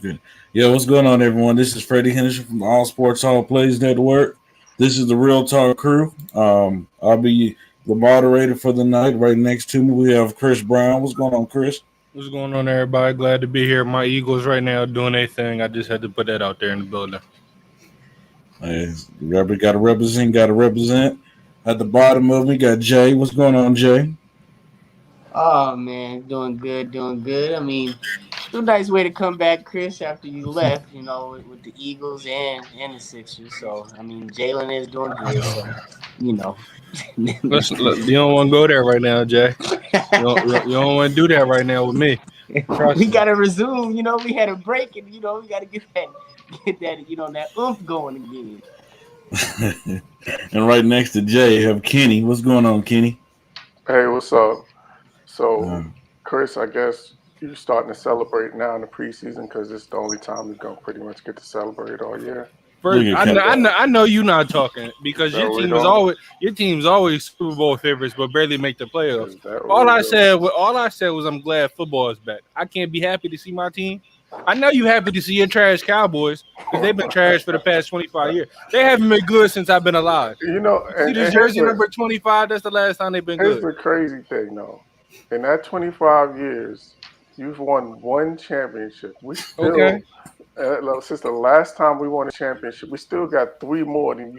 Okay. Yeah, what's going on, everyone? This is Freddie Henderson from the All Sports All Plays Network. This is the Real Talk crew. I'll be the moderator for the night. Right next to me, we have Chris Brown. What's going on, Chris? What's going on, everybody? Glad to be here. My Eagles right now doing their thing. I just had to put that out there in the building. Hey, got to represent, got to represent. At the bottom of me, got Jay. What's going on, Jay? Oh man, doing good, doing good. I mean, it's a nice way to come back, Chris, after you left, with the Eagles and the Sixers. So I mean, Jalen is doing good. So Listen, look, you don't want to go there right now, Jay. You don't want to do that right now with me. We got to resume. We had a break, and we got to get that that oomph going again. And right next to Jay, you have Kenny. What's going on, Kenny? Hey, what's up? So, Chris, I guess you're starting to celebrate now in the preseason because it's the only time you're going to pretty much get to celebrate all year. First, I know you're not talking because your team's always Super Bowl favorites, but barely make the playoffs. All I said was I'm glad football is back. I can't be happy to see my team. I know you happy to see your trash Cowboys because they've been trash for the past 25 years. They haven't been good since I've been alive. See the jersey number 25? That's the last time they've been good. Here's the crazy thing, though. In that 25 years, you've won one championship. We still, since the last time we won a championship, we still got 3 more than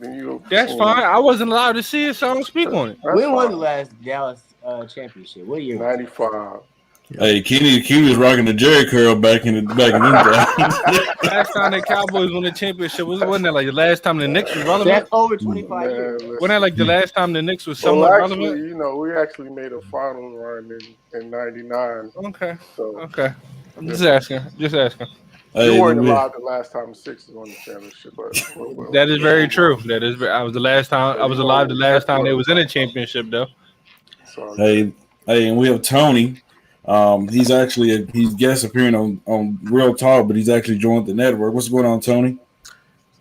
you. That's fine. I wasn't allowed to see it, so I don't speak on it. When was the last Dallas championship? What year? 95. Hey, Kenny was rocking the Jerry curl back in them days. Last time the Cowboys won the championship wasn't that like the last time the Knicks was relevant? That's over 25 years. Wasn't that like the last time the Knicks was somewhat relevant? We actually made a final run in '99. Okay. So, okay. I'm just asking. Hey, you weren't alive the last time the Sixers won the championship. But that is very true. I was alive the last time they was in a championship though. Hey, and we have Tony. He's guest appearing on Real Talk, but he's actually joined the network. What's going on, Tony?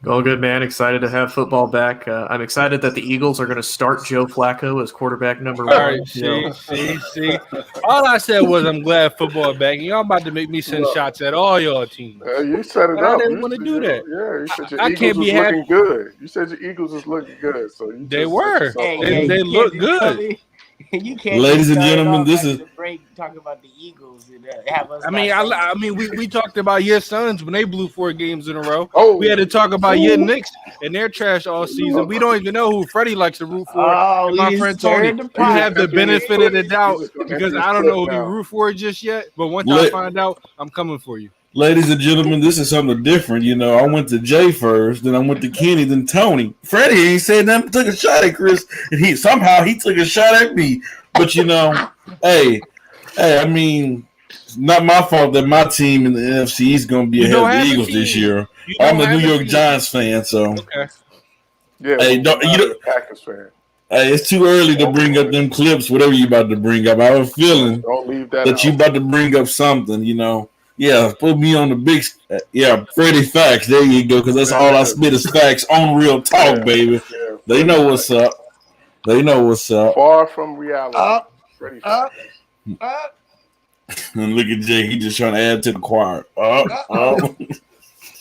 All good, man. Excited to have football back. I'm excited that the Eagles are going to start Joe Flacco as quarterback number 1. All right, see. All I said was I'm glad football back. Y'all about to make me send shots at all y'all teams. You set it up. I didn't want to do that. Yeah, you said your Eagles was looking good. You said your Eagles was looking good. So they were. They look good. You can't. Ladies and gentlemen, this is break talking about the Eagles and have us. We talked about your Suns when they blew 4 games in a row. Oh, we had to talk about your Knicks and their trash all season. We don't even know who Freddie likes to root for. Oh, my friend Tony, you have the benefit of the doubt because I don't know who you root for just yet. But once I find out, I'm coming for you. Ladies and gentlemen, this is something different. I went to Jay first, then I went to Kenny, then Tony. Freddie ain't said nothing, took a shot at Chris, and he took a shot at me. But hey, I mean, it's not my fault that my team in the NFC is going to be ahead of the Eagles this year. I'm a New York Giants fan, so. Okay. Yeah, hey, Packers fan. Hey, it's too early to bring up them clips, whatever you about to bring up. I have a feeling that you about to bring up something, Yeah, put me on the big. Freddie Facts. There you go, because that's all I spit is facts on Real Talk, baby. Yeah, they know what's up. Far from reality. Freddie Facts. And look at Jay. He just trying to add to the choir.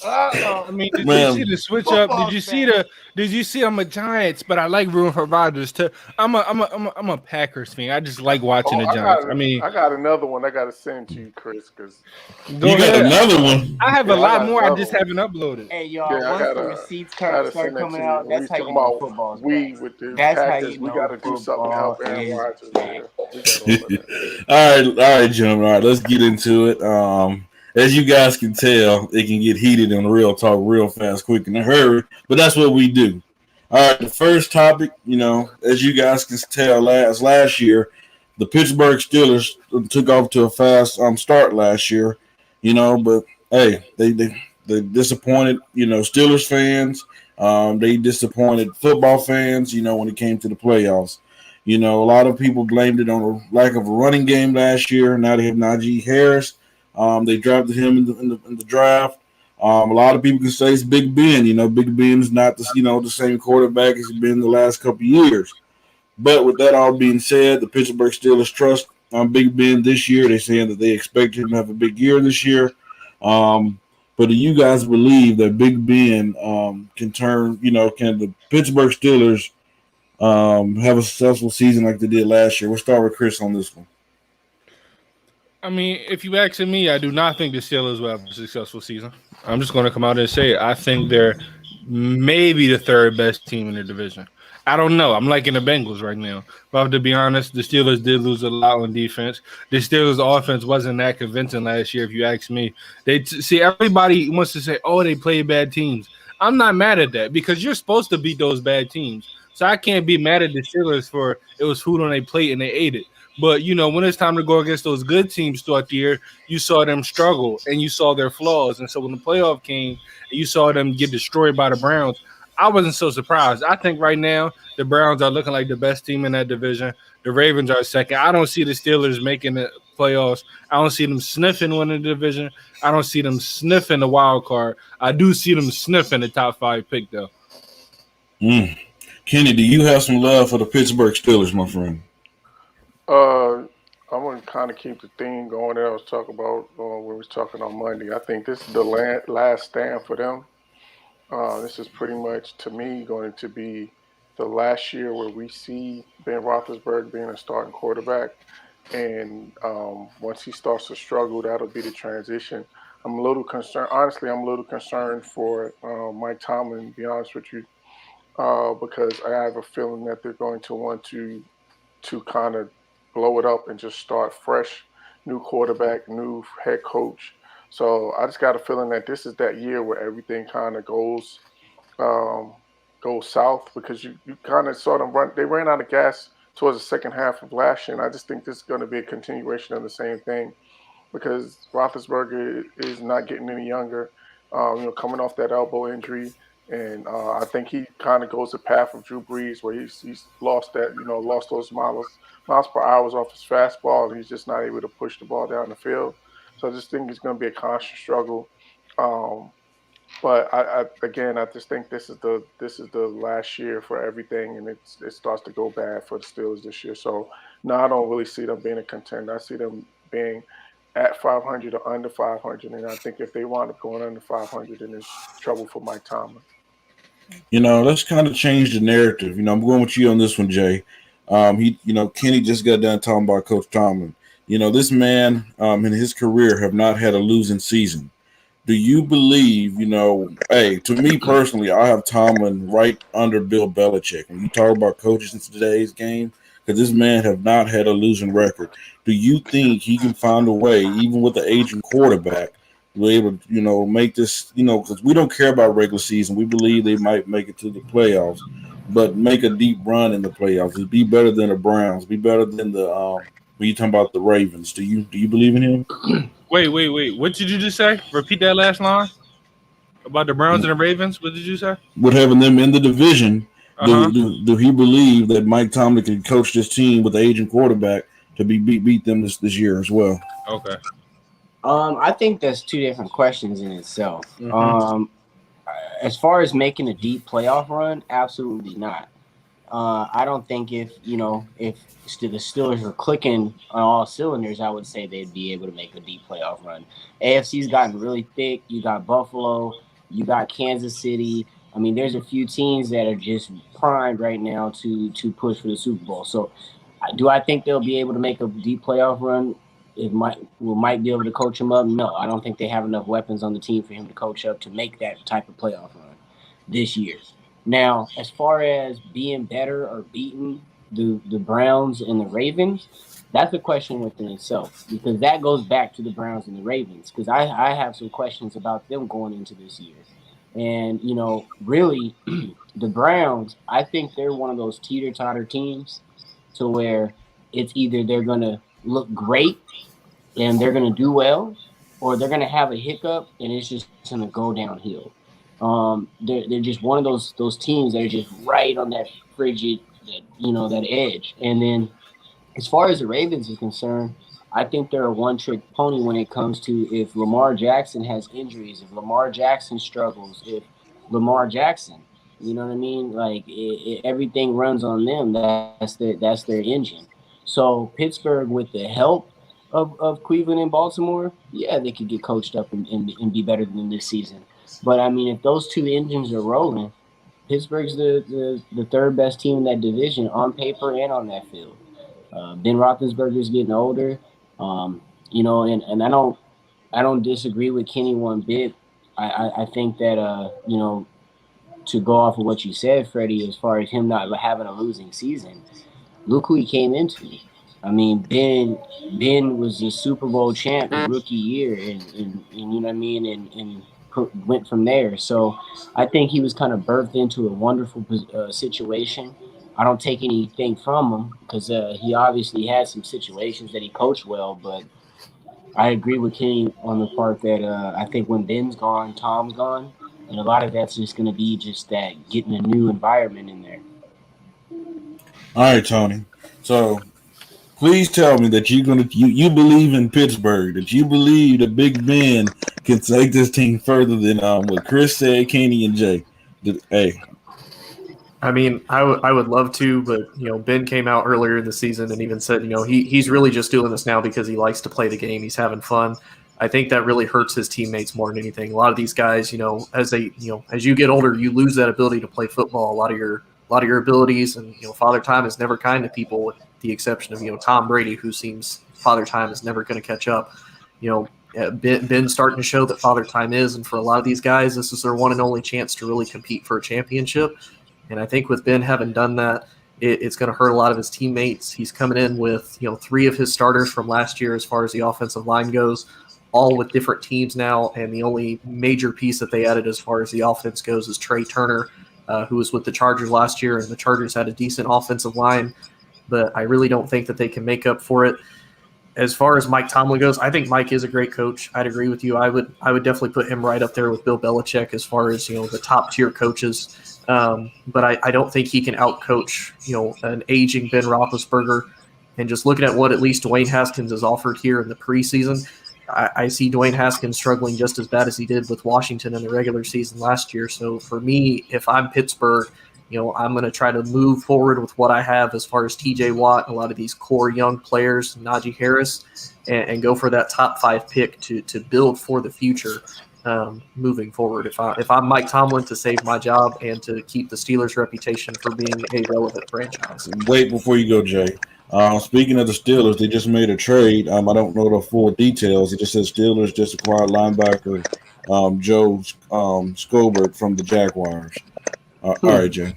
Did you see the switch up? Did you see I'm a Giants, but I like rooting for Rodgers too. I'm a Packers fan. I just like watching the Giants. I got another one I got to send to you, Chris. Because you got another one. I have a lot more. I just haven't uploaded. Hey y'all, once the receipts start coming out, that's how you know football's back. That's how you know. We got to do something to help Aaron Rodgers. All right, gentlemen. All right, let's get into it. As you guys can tell, it can get heated on Real Talk real fast, quick, in a hurry. But that's what we do. All right, the first topic, as you guys can tell, last year, the Pittsburgh Steelers took off to a fast start last year, But hey, they disappointed, Steelers fans. They disappointed football fans, when it came to the playoffs. A lot of people blamed it on a lack of a running game last year. Now they have Najee Harris. They drafted him in the draft. A lot of people can say it's Big Ben. Big Ben's not the same quarterback as he's been the last couple of years. But with that all being said, the Pittsburgh Steelers trust Big Ben this year. They're saying that they expect him to have a big year this year. But do you guys believe that Big Ben can turn? Can the Pittsburgh Steelers have a successful season like they did last year? We'll start with Chris on this one. I mean, if you ask me, I do not think the Steelers will have a successful season. I'm just going to come out and say it. I think they're maybe the third best team in the division. I don't know. I'm liking the Bengals right now. But to be honest, the Steelers did lose a lot on defense. The Steelers' offense wasn't that convincing last year, if you ask me. See, everybody wants to say, oh, they play bad teams. I'm not mad at that because you're supposed to beat those bad teams. So I can't be mad at the Steelers for it was food on their plate and they ate it. But, when it's time to go against those good teams throughout the year, you saw them struggle and you saw their flaws. And so when the playoff came and you saw them get destroyed by the Browns, I wasn't so surprised. I think right now the Browns are looking like the best team in that division. The Ravens are second. I don't see the Steelers making the playoffs. I don't see them sniffing winning the division. I don't see them sniffing the wild card. I do see them sniffing the top 5 pick, though. Kenny, do you have some love for the Pittsburgh Steelers, my friend? I'm going to kind of keep the theme going that I was talking about when we was talking on Monday. I think this is the last stand for them. This is pretty much, to me, going to be the last year where we see Ben Roethlisberger being a starting quarterback. And once he starts to struggle, that'll be the transition. I'm a little concerned. Honestly, I'm a little concerned for Mike Tomlin, to be honest with you, because I have a feeling that they're going to want to kind of blow it up and just start fresh, new quarterback, new head coach. So I just got a feeling that this is that year where everything kind of goes south, because you kind of saw them run. They ran out of gas towards the second half of last year, and I just think this is going to be a continuation of the same thing, because Roethlisberger is not getting any younger. Coming off that elbow injury. And I think he kind of goes the path of Drew Brees, where he's lost those miles per hour off his fastball, and he's just not able to push the ball down the field. So I just think it's going to be a constant struggle. But I just think this is the last year for everything, and it starts to go bad for the Steelers this year. So no, I don't really see them being a contender. I see them being at 500 or under 500, and I think if they wind up going under 500, then there's trouble for Mike Tomlin. Let's kind of change the narrative. I'm going with you on this one, Jay. Kenny just got done talking about Coach Tomlin. This man in his career have not had a losing season. Do you believe, to me personally, I have Tomlin right under Bill Belichick. When you talk about coaches in today's game, because this man have not had a losing record. Do you think he can find a way, even with the aging quarterback, to be able to, make this, because we don't care about regular season. We believe they might make it to the playoffs, but make a deep run in the playoffs. It'd be better than the Browns, be better than the when you talking about the Ravens. Do you believe in him? Wait. What did you just say? Repeat that last line about the Browns and the Ravens. What did you say? With having them in the division, do he believe that Mike Tomlin can coach this team with the aging quarterback to beat them this year as well? Okay. I think that's two different questions in itself. Mm-hmm. As far as making a deep playoff run, absolutely not. I don't think if the Steelers were clicking on all cylinders, I would say they'd be able to make a deep playoff run. AFC's gotten really thick. You got Buffalo, you got Kansas City. I mean, there's a few teams that are just primed right now to push for the Super Bowl. So, do I think they'll be able to make a deep playoff run? Might be able to coach him up? No, I don't think they have enough weapons on the team for him to coach up to make that type of playoff run this year. Now, as far as being better or beating the Browns and the Ravens, that's a question within itself, because that goes back to the Browns and the Ravens, because I have some questions about them going into this year. And, really, the Browns, I think they're one of those teeter-totter teams to where it's either they're going to look great and they're going to do well, or they're going to have a hiccup and it's just going to go downhill. They're just one of those teams that are just right on that frigid, that edge. And then as far as the Ravens is concerned, I think they're a one-trick pony when it comes to if Lamar Jackson has injuries, if Lamar Jackson struggles, if Lamar Jackson, you know what I mean? Like everything runs on them. That's their engine. So Pittsburgh, with the help of Cleveland and Baltimore, yeah, they could get coached up and be better than this season. But I mean, if those two engines are rolling, Pittsburgh's the third best team in that division on paper and on that field. Ben Roethlisberger's getting older, and I don't disagree with Kenny one bit. I think that to go off of what you said, Freddie, as far as him not having a losing season, look who he came into. I mean, Ben was the Super Bowl champ his rookie year, and you know what I mean, and went from there. So I think he was kind of birthed into a wonderful situation. I don't take anything from him because he obviously had some situations that he coached well, but I agree with Kenny on the part that I think when Ben's gone, Tom's gone, and a lot of that's just going to be just that getting a new environment in there. All right, Tony. So please tell me that you believe in Pittsburgh, that you believe that Big Ben can take this team further than what Chris said, Kenny and Jay. Hey, I mean, I would love to, but Ben came out earlier in the season and even said, he's really just doing this now because he likes to play the game. He's having fun. I think that really hurts his teammates more than anything. A lot of these guys, as you get older, you lose that ability to play football. A lot of your abilities, and Father Time is never kind to people, with the exception of Tom Brady, who seems Father Time is never going to catch up. Ben's starting to show that Father Time is, and for a lot of these guys, this is their one and only chance to really compete for a championship. And I think with Ben having done that, it's going to hurt a lot of his teammates. He's coming in with 3 of his starters from last year as far as the offensive line goes, all with different teams now. And the only major piece that they added as far as the offense goes is Trey Turner, who was with the Chargers last year, and the Chargers had a decent offensive line, but I really don't think that they can make up for it. As far as Mike Tomlin goes, I think Mike is a great coach. I'd agree with you. I would definitely put him right up there with Bill Belichick as far as the top tier coaches. But I don't think he can outcoach an aging Ben Roethlisberger. And just looking at what at least Dwayne Haskins has offered here in the preseason, I see Dwayne Haskins struggling just as bad as he did with Washington in the regular season last year. So for me, if I'm Pittsburgh, I'm going to try to move forward with what I have as far as TJ Watt, a lot of these core young players, Najee Harris, and go for that top 5 pick to build for the future moving forward. If I'm Mike Tomlin, to save my job and to keep the Steelers' reputation for being a relevant franchise. wait before you go, Jay. Speaking of the Steelers, they just made a trade. I don't know the full details. It just says Steelers just acquired linebacker Joe Scobert from the Jaguars. All right, Jay.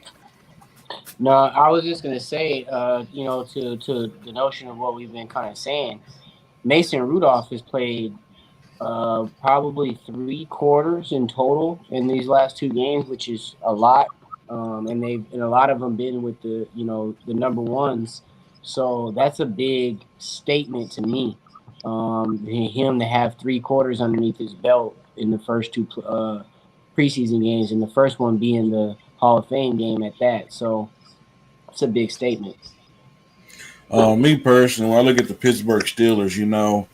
No, I was just gonna say, to the notion of what we've been kind of saying, Mason Rudolph has played probably 3 quarters in total in these last 2 games, which is a lot. And a lot of them been with the number ones. So that's a big statement to me. Him to have 3 quarters underneath his belt in the first 2 preseason games, and the first one being the Hall of Fame game at that. So it's a big statement. Me personally, when I look at the Pittsburgh Steelers,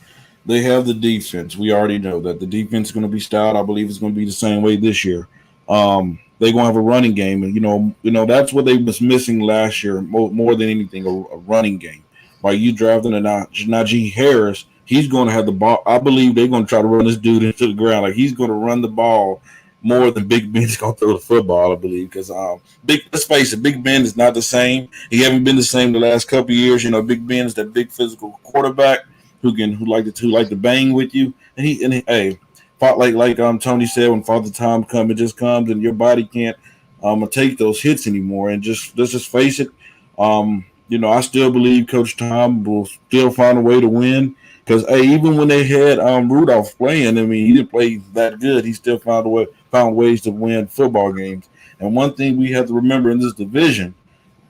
they have the defense. We already know that the defense is going to be stout. I believe it's going to be the same way this year. They're going to have a running game, and that's what they was missing last year more than anything, a running game. By you drafting a Najee Harris, he's going to have the ball. I believe they're going to try to run this dude into the ground. Like, he's going to run the ball more than Big Ben's going to throw the football, I believe, because let's face it, Big Ben is not the same. He haven't been the same the last couple of years. Big Ben is that big physical quarterback who like to bang with you, and Tony said, when Father Time comes, it just comes, and your body can't take those hits anymore. And let's just face it, I still believe Coach Tom will still find a way to win. Because even when they had Rudolph playing, he didn't play that good. He still found ways to win football games. And one thing we have to remember in this division,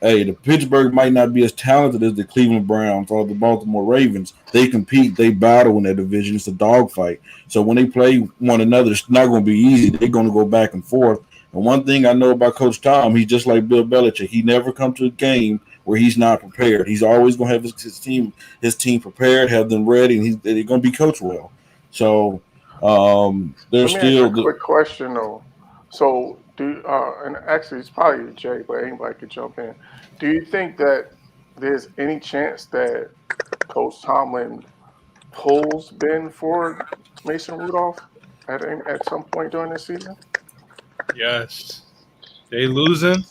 the Pittsburgh might not be as talented as the Cleveland Browns or the Baltimore Ravens. They compete, they battle in that division. It's a dogfight. So when they play one another, it's not going to be easy. They're going to go back and forth. And one thing I know about Coach Tom, he's just like Bill Belichick. He never comes to a game where he's not prepared. He's always going to have his team prepared, have them ready, and they're going to be coached well. So there's still a quick question though. So and actually it's probably Jay, but anybody could jump in. Do you think that there's any chance that Coach Tomlin polls been for Mason Rudolph at some point during this season? Yes. They losing,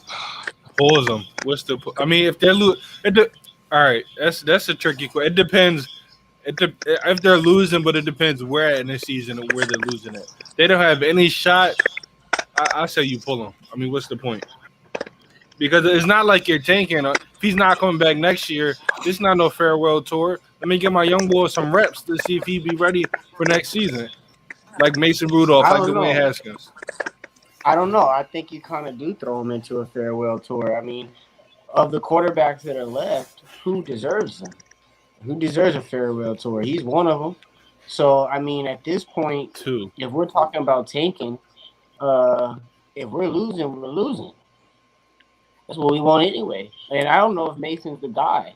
pulls them. What's the? I mean, if they're losing, all right. That's a tricky question. It depends. If they're losing, but it depends where in the season and where they're losing it. They don't have any shot. I say you pull them. I mean, what's the point? Because it's not like you're tanking. If he's not coming back next year, this is not no farewell tour. Let me get my young boy some reps to see if he be ready for next season, like Mason Rudolph, like Dwayne Haskins. I don't know. I think you kind of do throw him into a farewell tour. I mean, of the quarterbacks that are left, who deserves them? Who deserves a farewell tour? He's one of them. So, I mean, at this point, if we're talking about tanking, if we're losing, we're losing. That's what we want anyway. And I don't know if Mason's the guy.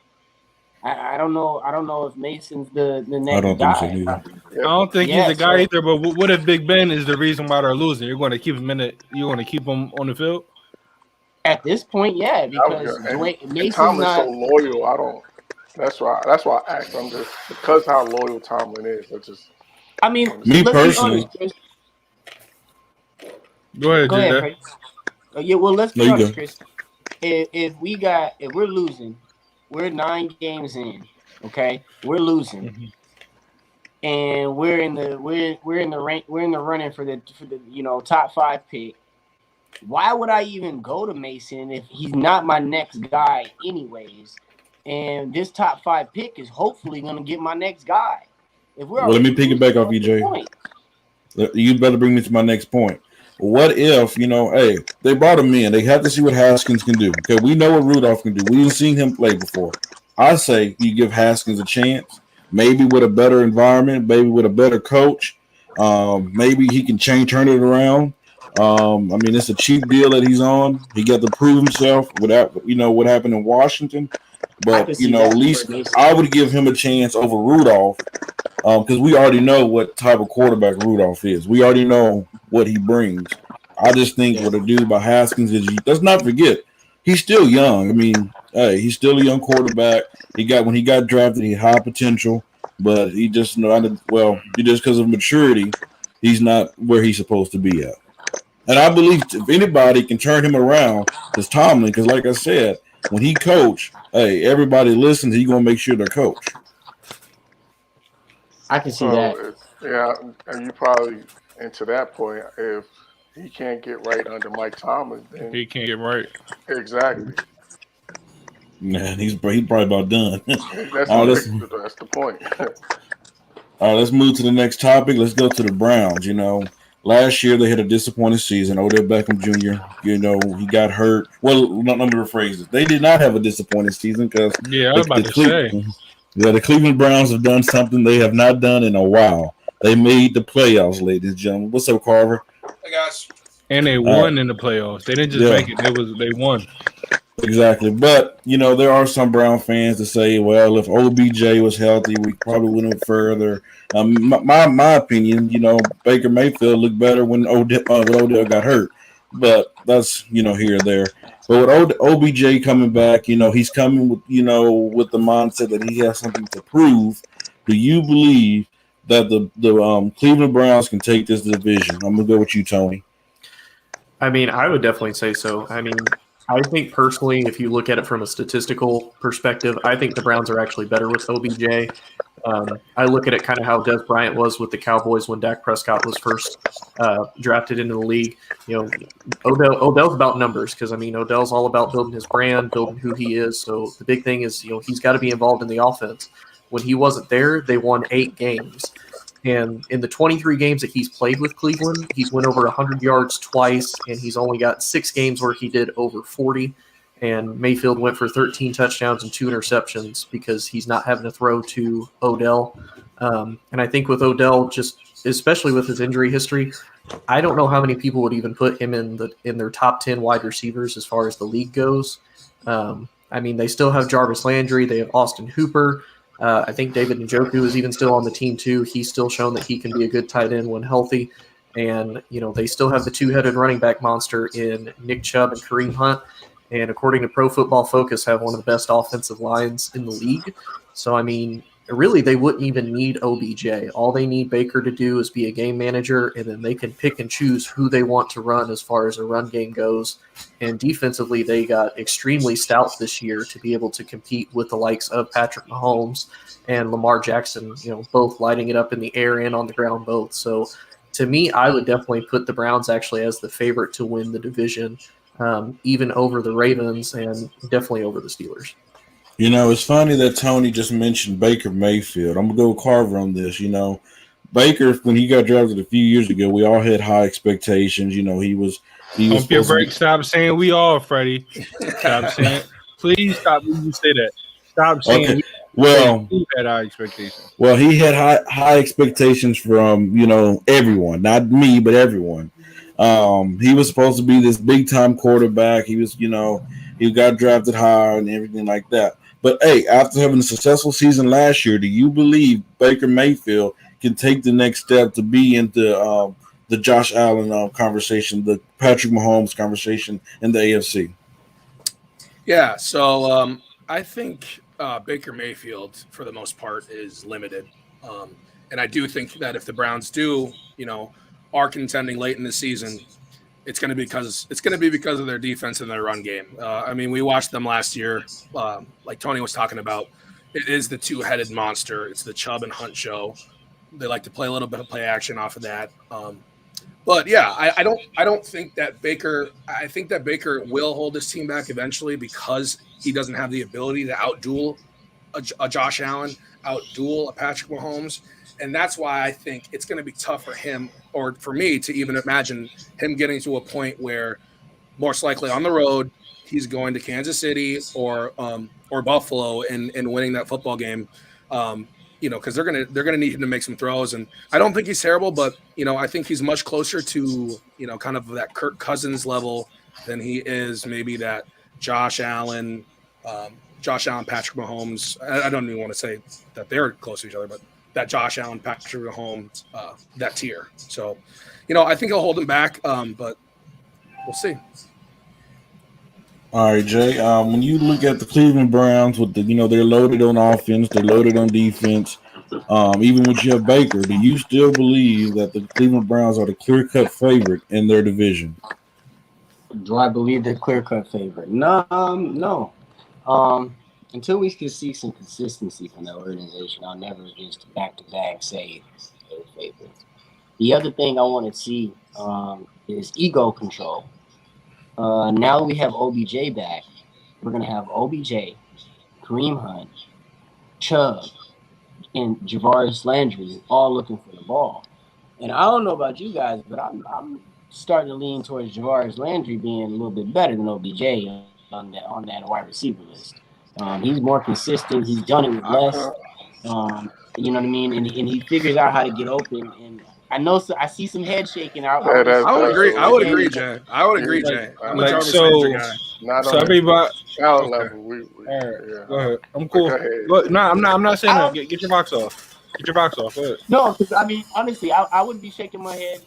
I don't know. I don't know if Mason's the next guy. Think so either. I don't think he's the guy either. But what if Big Ben is the reason why they're losing? You're going to keep him in it. You're going to keep him on the field. At this point, yeah, because Mason's Tomlin's not so loyal. I don't. That's why I asked. I'm just because how loyal Tomlin is. I mean, me personally. Go ahead, Chris. Yeah, well, let's be honest, Chris. If we're losing. We're 9 games in, okay? We're losing, and we're in the running for the top 5 pick. Why would I even go to Mason if he's not my next guy anyways? And this top 5 pick is hopefully going to get my next guy. Let me pick it back off EJ. You better bring me to my next point. What if, they brought him in. They have to see what Haskins can do. Okay, we know what Rudolph can do. We've seen him play before. I say you give Haskins a chance, maybe with a better environment, maybe with a better coach. Maybe he can turn it around. I mean, it's a cheap deal that he's on. He got to prove himself without, what happened in Washington. But, at least I would give him a chance over Rudolph because we already know what type of quarterback Rudolph is. We already know what he brings. I just think what to do by Haskins is let's not forget, he's still young. I mean, he's still a young quarterback. When he got drafted, he had high potential, but he just, because of maturity, he's not where he's supposed to be at. And I believe if anybody can turn him around, it's Tomlin, because like I said, when he coach, everybody listens. He's gonna make sure they're coach. I can see that. Yeah, and you probably into that point. If he can't get right under Mike Tomlin, then he can't get right. Exactly. Man, he's probably about done. That's the point. All right, let's move to the next topic. Let's go to the Browns. Last year they had a disappointing season. Odell Beckham Jr., he got hurt. Well, let me rephrase it. They did not have a disappointing season because I was about to say. Yeah, the Cleveland Browns have done something they have not done in a while. They made the playoffs, ladies and gentlemen. What's up, Carver? Hey, guys. And they won in the playoffs. They didn't just make it. They won. Exactly. But, there are some Brown fans that say, well, if OBJ was healthy, we probably went further. My opinion, Baker Mayfield looked better when Odell got hurt. But that's, here or there. But with OBJ coming back, he's coming with, with the mindset that he has something to prove. Do you believe that the Cleveland Browns can take this division? I'm going to go with you, Tony. I mean, I would definitely say so. I mean, I think personally, if you look at it from a statistical perspective, I think the Browns are actually better with OBJ. I look at it kind of how Des Bryant was with the Cowboys when Dak Prescott was first drafted into the league. Odell's about numbers because, Odell's all about building his brand, building who he is. So the big thing is, he's got to be involved in the offense. When he wasn't there, they won 8 games. And in the 23 games that he's played with Cleveland, he's went over 100 yards twice, and he's only got 6 games where he did over 40. And Mayfield went for 13 touchdowns and 2 interceptions because he's not having to throw to Odell. And I think with Odell, just especially with his injury history, I don't know how many people would even put him in their top 10 wide receivers as far as the league goes. They still have Jarvis Landry. They have Austin Hooper. I think David Njoku is even still on the team too. He's still shown that he can be a good tight end when healthy. And, they still have the 2-headed running back monster in Nick Chubb and Kareem Hunt. And according to Pro Football Focus, have one of the best offensive lines in the league. So, really they wouldn't even need OBJ. All they need Baker to do is be a game manager, and then they can pick and choose who they want to run as far as a run game goes. And defensively, they got extremely stout this year to be able to compete with the likes of Patrick Mahomes and Lamar Jackson, both lighting it up in the air and on the ground both. So to me, I would definitely put the Browns actually as the favorite to win the division, even over the Ravens and definitely over the Steelers. It's funny that Tony just mentioned Baker Mayfield. I'm going to go with Carver on this. Baker, when he got drafted a few years ago, we all had high expectations. He was Pump your brakes. Stop saying we all, Freddie. Stop saying. Please stop when you say that. Stop saying. Okay. Well, he had high expectations. Well, he had high expectations from everyone, not me, but everyone. He was supposed to be this big time quarterback. He was, he got drafted high and everything like that. But hey, after having a successful season last year, do you believe Baker Mayfield can take the next step to be into the Josh Allen conversation, the Patrick Mahomes conversation in the AFC? Yeah, so I think Baker Mayfield, for the most part, is limited. And I do think that if the Browns do, are contending late in the season, it's going to be because of their defense and their run game. We watched them last year, like Tony was talking about. It is the two-headed monster. It's the Chubb and Hunt show. They like to play a little bit of play action off of that. But yeah, I don't think that Baker. I think that Baker will hold his team back eventually because he doesn't have the ability to outduel a Josh Allen, outduel a Patrick Mahomes, and that's why I think it's going to be tough for him or for me to even imagine him getting to a point where, most likely on the road, he's going to Kansas City or Buffalo and winning that football game. Because they're gonna need him to make some throws, and I don't think he's terrible, but I think he's much closer to kind of that Kirk Cousins level than he is maybe that Josh Allen, Patrick Mahomes. I don't even want to say that they're close to each other, but that Josh Allen, Patrick Mahomes, that tier. So, I think he'll hold him back, but we'll see. All right, Jay. When you look at the Cleveland Browns, with they're loaded on offense, they're loaded on defense. Even with Jeff Baker, do you still believe that the Cleveland Browns are the clear-cut favorite in their division? Do I believe they're clear-cut favorite? No. Until we can see some consistency from the organization, I'll never just back-to-back say they're favorites. The other thing I want to see is ego control. Now that we have OBJ back, we're going to have OBJ, Kareem Hunt, Chubb, and Jarvis Landry all looking for the ball. And I don't know about you guys, but I'm starting to lean towards Jarvis Landry being a little bit better than OBJ on that wide receiver list. He's more consistent. He's done it with less. You know what I mean? And he figures out how to get open. And I know, so I see some head shaking. I would agree. I would agree, Jay. I'm a Jarvis Landry guy. So everybody. Level. Go ahead. I'm cool. I'm not saying that. Get your box off. Get your box off. Go ahead. No, because honestly, I wouldn't be shaking my head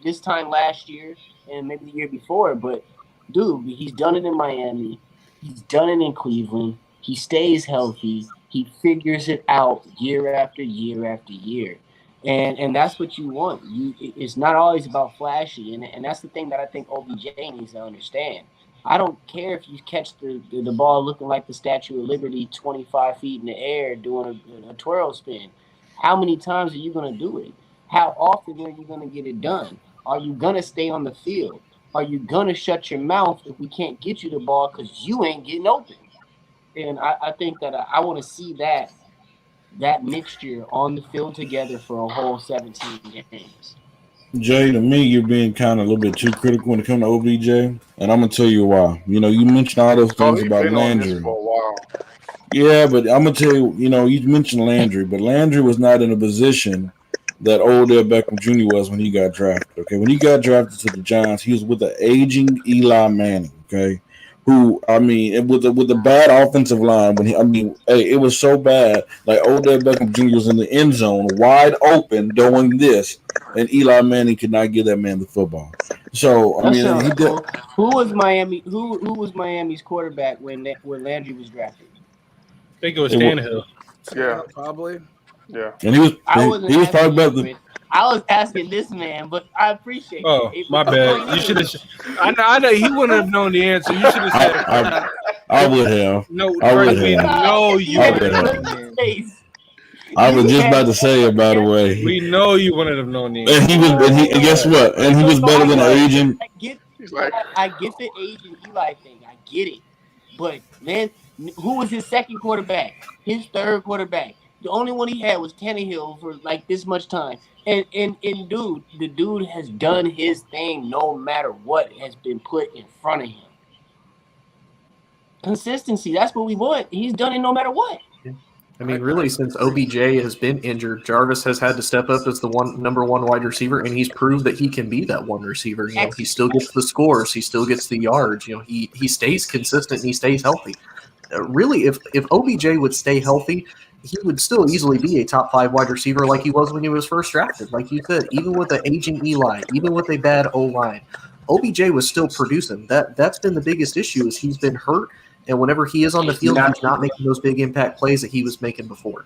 this time last year and maybe the year before. But dude, he's done it in Miami. He's done it in Cleveland. He stays healthy. He figures it out year after year after year. And that's what you want. It's not always about flashy. And that's the thing that I think OBJ needs to understand. I don't care if you catch the ball looking like the Statue of Liberty 25 feet in the air doing a twirl spin. How many times are you going to do it? How often are you going to get it done? Are you going to stay on the field? Are you going to shut your mouth if we can't get you the ball because you ain't getting open? And I think that I want to see that mixture on the field together for a whole 17 games. Jay, to me, you're being kind of a little bit too critical when it comes to OBJ, and I'm going to tell you why. You mentioned all those things about Landry. For a while. Yeah, but I'm going to tell you, you mentioned Landry, but Landry was not in a position that Odell Beckham Jr. was when he got drafted. Okay, when he got drafted to the Giants, he was with an aging Eli Manning. Okay, who with a bad offensive line. It was so bad. Like Odell Beckham Jr. was in the end zone, wide open, doing this, and Eli Manning could not give that man the football. So he did. Who was Miami? Who was Miami's quarterback when Landry was drafted? I think it was Tannehill. Yeah, probably. Yeah, and he was talking about the. I was asking this man, but I appreciate. Oh, my bad. You should have. I know he wouldn't have known the answer. You should have said. I would have. No, I would we have. know you I would would have have. known the answer. I was just about to say it, by the way. We know you wouldn't have known the answer. And guess what? And he was better than an agent. I get the agent Eli thing. I get it. But man, who was his second quarterback? His third quarterback. The only one he had was Tannehill for like this much time. And dude, the dude has done his thing no matter what has been put in front of him. Consistency, that's what we want. He's done it no matter what. I mean, really, since OBJ has been injured, Jarvis has had to step up as the number one wide receiver, and he's proved that he can be that one receiver. You know, he still gets the scores, he still gets the yards. You know, he stays consistent and he stays healthy. Really, if OBJ would stay healthy, he would still easily be a top 5 wide receiver like he was when he was first drafted. Like you said, even with an aging Eli, even with a bad O-line, OBJ was still producing. That's been the biggest issue is he's been hurt. And whenever he is on the field, he's not making those big impact plays that he was making before.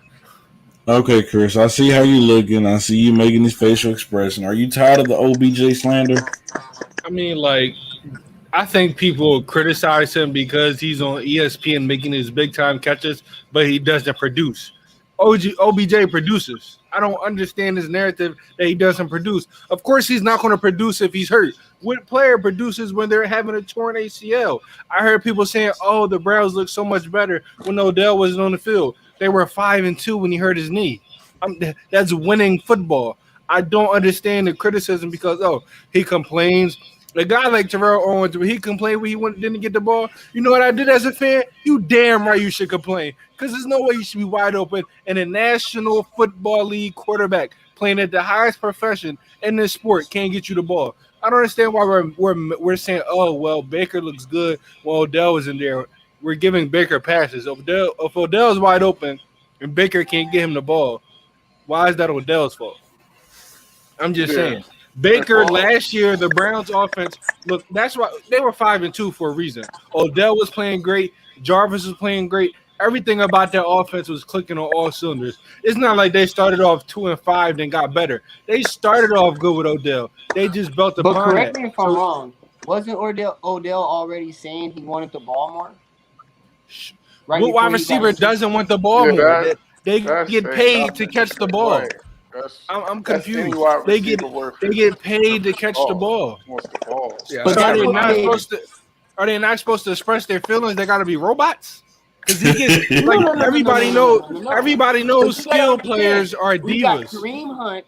Okay, Chris, I see how you're looking. I see you making this facial expression. Are you tired of the OBJ slander? I mean, like, I think people criticize him because he's on ESPN making his big-time catches, but he doesn't produce. OBJ produces. I don't understand his narrative that he doesn't produce. Of course, he's not going to produce if he's hurt. What player produces when they're having a torn ACL? I heard people saying, "Oh, the Browns look so much better when Odell wasn't on the field. They were 5-2 when he hurt his knee." That's winning football. I don't understand the criticism because he complains. A guy like Terrell Owens, when he complained when he didn't get the ball, you know what I did as a fan? You damn right you should complain because there's no way you should be wide open and a National Football League quarterback playing at the highest profession in this sport can't get you the ball. I don't understand why we're saying, "Oh, well, Baker looks good." Well, Odell was in there. We're giving Baker passes. If Odell's wide open and Baker can't get him the ball, why is that Odell's fault? I'm just saying. Baker last year, the Browns offense, look, that's why they were 5-2 for a reason. Odell was playing great. Jarvis was playing great. Everything about their offense was clicking on all cylinders. It's not like they started off 2-5, then got better. They started off good with Odell. They just built upon that. But correct me if I'm wrong. Wasn't Odell already saying he wanted the ball more? Right, what wide receiver doesn't want the ball more? They get paid to catch the ball. Right. I'm confused. They get paid to catch the ball. Yeah. But are they not supposed to express their feelings? They got to be robots. Because everybody knows skilled players are divas. You got Kareem Hunt.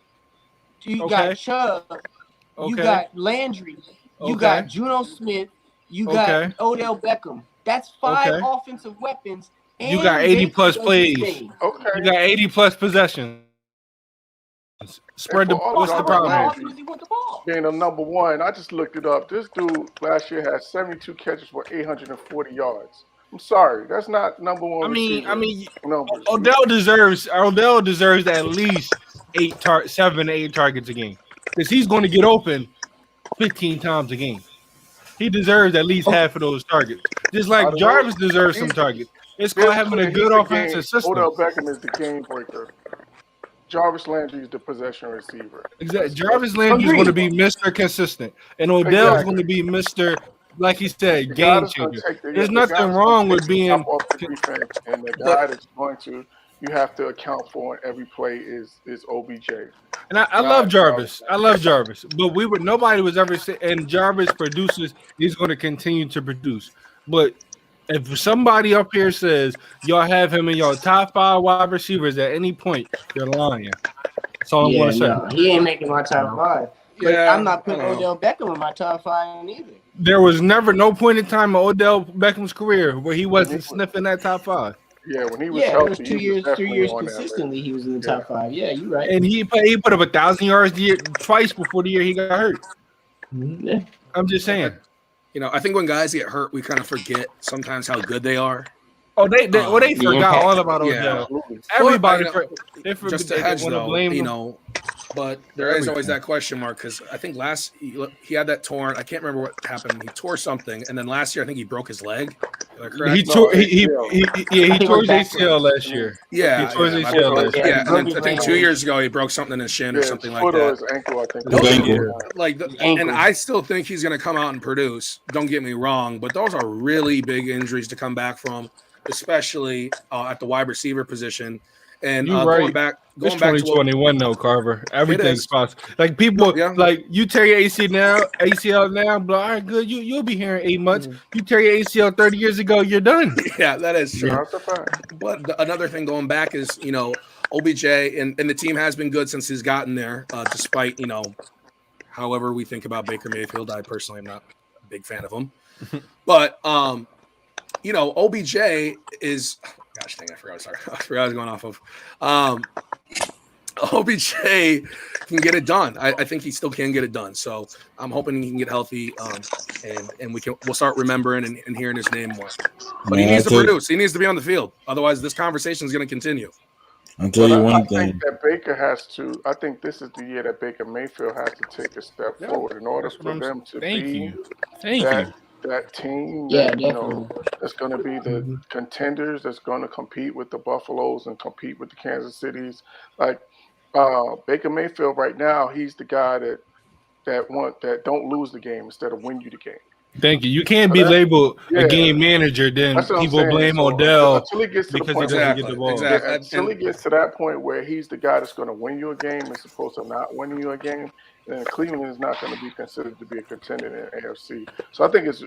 You got Chubb. You got Landry. You got Juno Smith. You got Odell Beckham. That's 5 offensive weapons. And you got 80+ plays. You got 80+ possessions. Spread the ball. What's the problem? Being a number one, I just looked it up. This dude last year had 72 catches for 840 yards. I'm sorry, that's not number one. I mean, Odell deserves at least 7 to 8 targets a game because he's going to get open 15 times a game. He deserves at least half of those targets, just like Jarvis deserves some targets. It's called having a good offensive system. Odell Beckham is the game breaker. Jarvis Landry is the possession receiver. Exactly. Jarvis Landry is going to be Mr. Consistent, and Odell is going to be Mr. Like he said, game changer. There's nothing wrong with being. And the guy that's going to, you have to account for in every play is OBJ. And I love Jarvis. I love Jarvis, but nobody was ever saying. And Jarvis produces. He's going to continue to produce, but. If somebody up here says y'all have him in your top 5 wide receivers at any point, you're lying. That's all I'm going to say. No, he ain't making my top 5. But I'm not putting Odell Beckham in my top 5 either. There was never no point in time in Odell Beckham's career where he wasn't sniffing that top 5. Yeah, when he was healthy, it was 2 years, 3 years consistently. He was in the top 5. Yeah, you're right. And he put up 1,000 yards twice before the year he got hurt. Yeah. I'm just saying. You know, I think when guys get hurt, we kind of forget sometimes how good they are. Oh, they forgot all about Odell. Yeah. Everybody, they forget. Just to hedge, though, But there is always that question mark because I think he had that torn. I can't remember what happened. He tore something, and then last year I think he broke his leg. He tore his ACL last year. Yeah, he tore his ACL last year. Yeah, and then I think 2 years ago he broke something in his shin or something like that. Or his ankle, I think. And I still think he's going to come out and produce. Don't get me wrong, but those are really big injuries to come back from, especially at the wide receiver position. And going back to 2021 though, Carver. Everything's possible. Like people, like you tear your ACL now, but all right, good. You'll be here in 8 months. You tear your ACL 30 years ago, you're done. Yeah, that is true. But another thing going back is, OBJ and the team has been good since he's gotten there, despite, however we think about Baker Mayfield. I personally am not a big fan of him. But, OBJ is – gosh dang, I forgot I was going off of. OBJ can get it done. I think he still can get it done. So I'm hoping he can get healthy, and we'll start remembering and hearing his name more. But he needs to produce. He needs to be on the field. Otherwise, this conversation is going to continue. I'll tell you one thing. I think that Baker has to. I think this is the year that Baker Mayfield has to take a step forward in order for them to be that team that's going to be the contenders, that's going to compete with the Buffaloes and compete with the Kansas Cities. Like Baker Mayfield right now, he's the guy that don't lose the game instead of win you the game. Thank you. You can't be labeled a game manager, then people blame Odell until he gets to because the point he doesn't get the ball. Exactly. Until he gets to that point where he's the guy that's going to win you a game as opposed to not winning you a game, then Cleveland is not going to be considered to be a contender in the AFC. So I think it's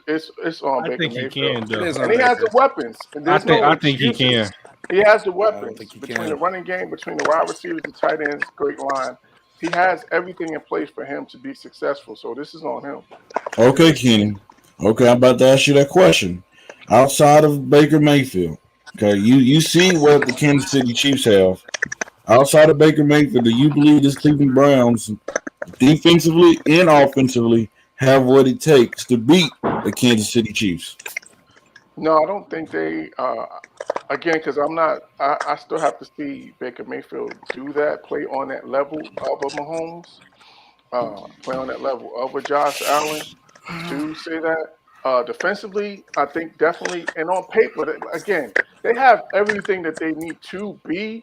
on Baker Mayfield. And he has the weapons. I think he can. He has the weapons between the running game, between the wide receivers, the tight ends, great line. He has everything in place for him to be successful. So this is on him. Okay, Keenan. Okay, I'm about to ask you that question. Outside of Baker Mayfield, okay, you see what the Kansas City Chiefs have. Outside of Baker Mayfield, do you believe this Cleveland Browns, defensively and offensively, have what it takes to beat the Kansas City Chiefs? No, I don't think they. Again, because I still have to see Baker Mayfield do that, play on that level of a Mahomes, play on that level of a Josh Allen. To say that defensively, I think definitely, and on paper, again, they have everything that they need to be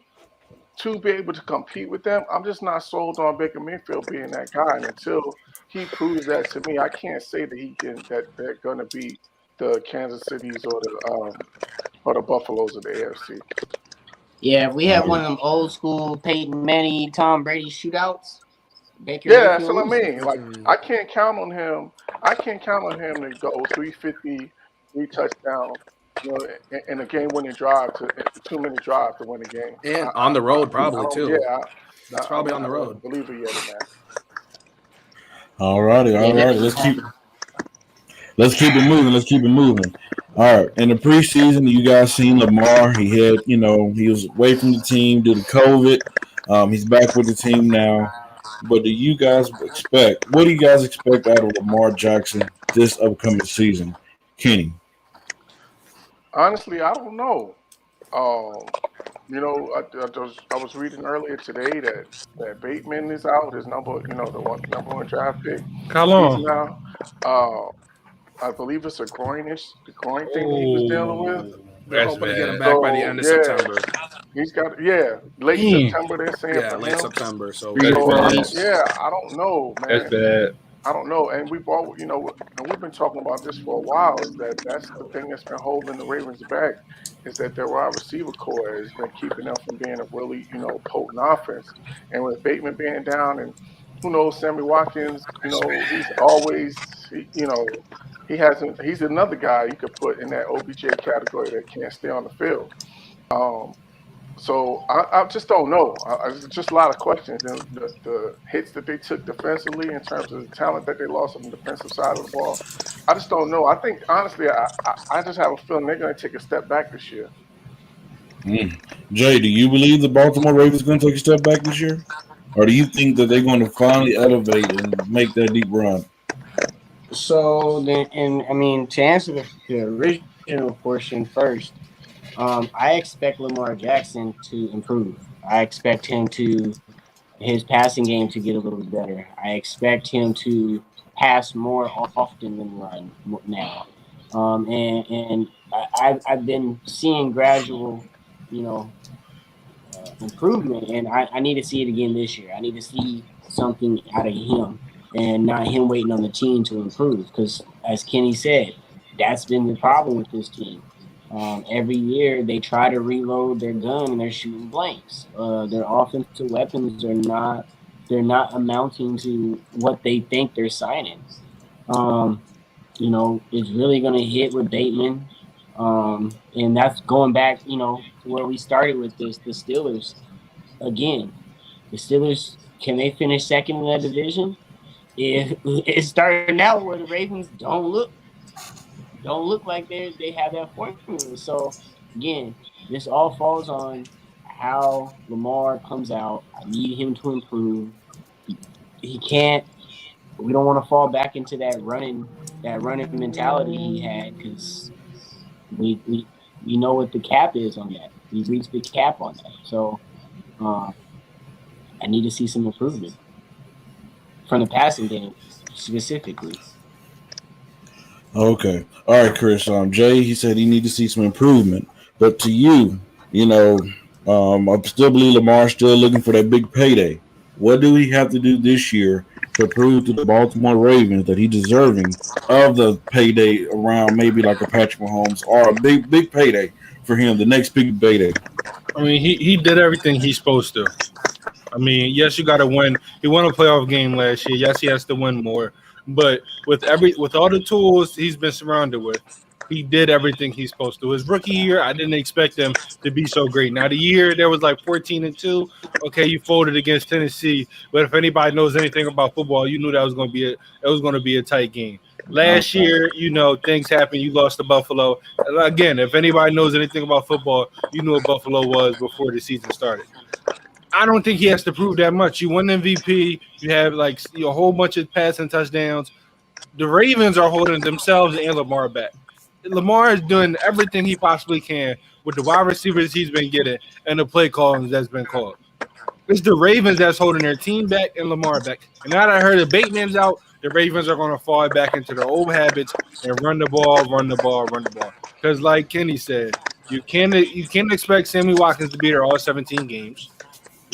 able to compete with them. I'm just not sold on Baker Mayfield being that guy, and until he proves that to me, I can't say that they're going to beat the Kansas Cities or the Buffaloes of the AFC. Yeah, if we have one of them old school Peyton Manning, Tom Brady shootouts. Baker that's what I mean. Like I can't count on him. I can't count on him to go 350, 3 touchdowns, in a game-winning drive, a 2-minute drive to win a game. And on the road, probably too. Yeah, that's probably on the road. I believe it yet in that. All right. Let's keep it moving. All right. In the preseason, you guys seen Lamar. He had, he was away from the team due to COVID. He's back with the team now. But what do you guys expect out of Lamar Jackson this upcoming season? Kenny? Honestly, I don't know. I was reading earlier today that Bateman is out, his number one draft pick. How long? Now, I believe it's a groin thing that he was dealing with. They're hoping to get him back by the end of September. He's got late September. They're saying late September. So I don't know, man. That's bad. I don't know, and we've been talking about this for a while. Is that's the thing that's been holding the Ravens back, is that their wide receiver core has been keeping them from being a really potent offense. And with Bateman being down, and who knows, Sammy Watkins, he's always he's another guy you could put in that OBJ category that can't stay on the field. So I just don't know. There's just a lot of questions. And the hits that they took defensively in terms of the talent that they lost on the defensive side of the ball, I just don't know. I think, honestly, I just have a feeling they're going to take a step back this year. Jay, do you believe the Baltimore Ravens are going to take a step back this year? Or do you think that they're going to finally elevate and make that deep run? So, to answer the original portion first, I expect Lamar Jackson to improve. I expect him to his passing game to get a little better. I expect him to pass more often than run now. And I've been seeing gradual, improvement, and I need to see it again this year. I need to see something out of him, and not him waiting on the team to improve. Because as Kenny said, that's been the problem with this team. Every year they try to reload their gun and they're shooting blanks. Their offensive weapons they're not amounting to what they think they're signing. It's really going to hit with Bateman. And that's going back, to where we started with this. The Steelers, again, can they finish second in that division? If it's starting out where the Ravens don't look like they have that formula. So again, this all falls on how Lamar comes out. I need him to improve. He can't. We don't want to fall back into that running mentality he had, because we know what the cap is on that. We reached the cap on that. So I need to see some improvement from the passing game specifically. Okay. All right, Chris. Jay, he said he need to see some improvement. But to you, I still believe Lamar's still looking for that big payday. What do he have to do this year to prove to the Baltimore Ravens that he's deserving of the payday around maybe like a Patrick Mahomes, or a big payday for him, the next big payday? I mean, he did everything he's supposed to. I mean, yes, you got to win. He won a playoff game last year. Yes, he has to win more. But with all the tools he's been surrounded with, he did everything he's supposed to. His rookie year, I didn't expect him to be so great. Now, the year there was like 14-2. Okay, you folded against Tennessee, but if anybody knows anything about football, you knew that was going to be a tight game. Last year, things happened. You lost to Buffalo. Again, if anybody knows anything about football, you knew what Buffalo was before the season started. I don't think he has to prove that much. You won MVP. You have a whole bunch of passing touchdowns. The Ravens are holding themselves and Lamar back. Lamar is doing everything he possibly can with the wide receivers he's been getting and the play calling that's been called. It's the Ravens that's holding their team back and Lamar back. And now that I heard the Bateman's out, the Ravens are going to fall back into their old habits and run the ball. Because like Kenny said, you can't expect Sammy Watkins to be there all 17 games.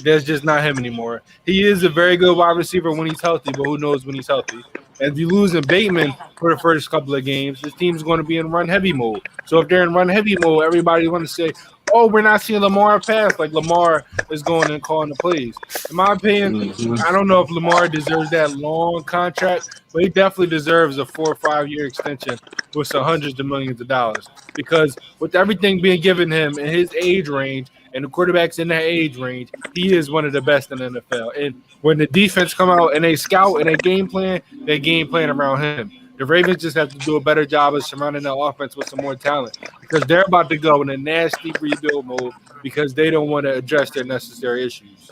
That's just not him anymore. He is a very good wide receiver when he's healthy, but who knows when he's healthy. And if you lose in Bateman for the first couple of games, this team's going to be in run-heavy mode. So if they're in run-heavy mode, everybody want to say, oh, we're not seeing Lamar pass, like Lamar is going and calling the plays. In my opinion, I don't know if Lamar deserves that long contract, but he definitely deserves a 4 or 5 year extension with some hundreds of millions of dollars. Because with everything being given him in his age range, and the quarterbacks in that age range, he is one of the best in the NFL. And when the defense come out and they scout and they game plan around him. The Ravens just have to do a better job of surrounding their offense with some more talent, because they're about to go in a nasty rebuild mode because they don't want to address their necessary issues.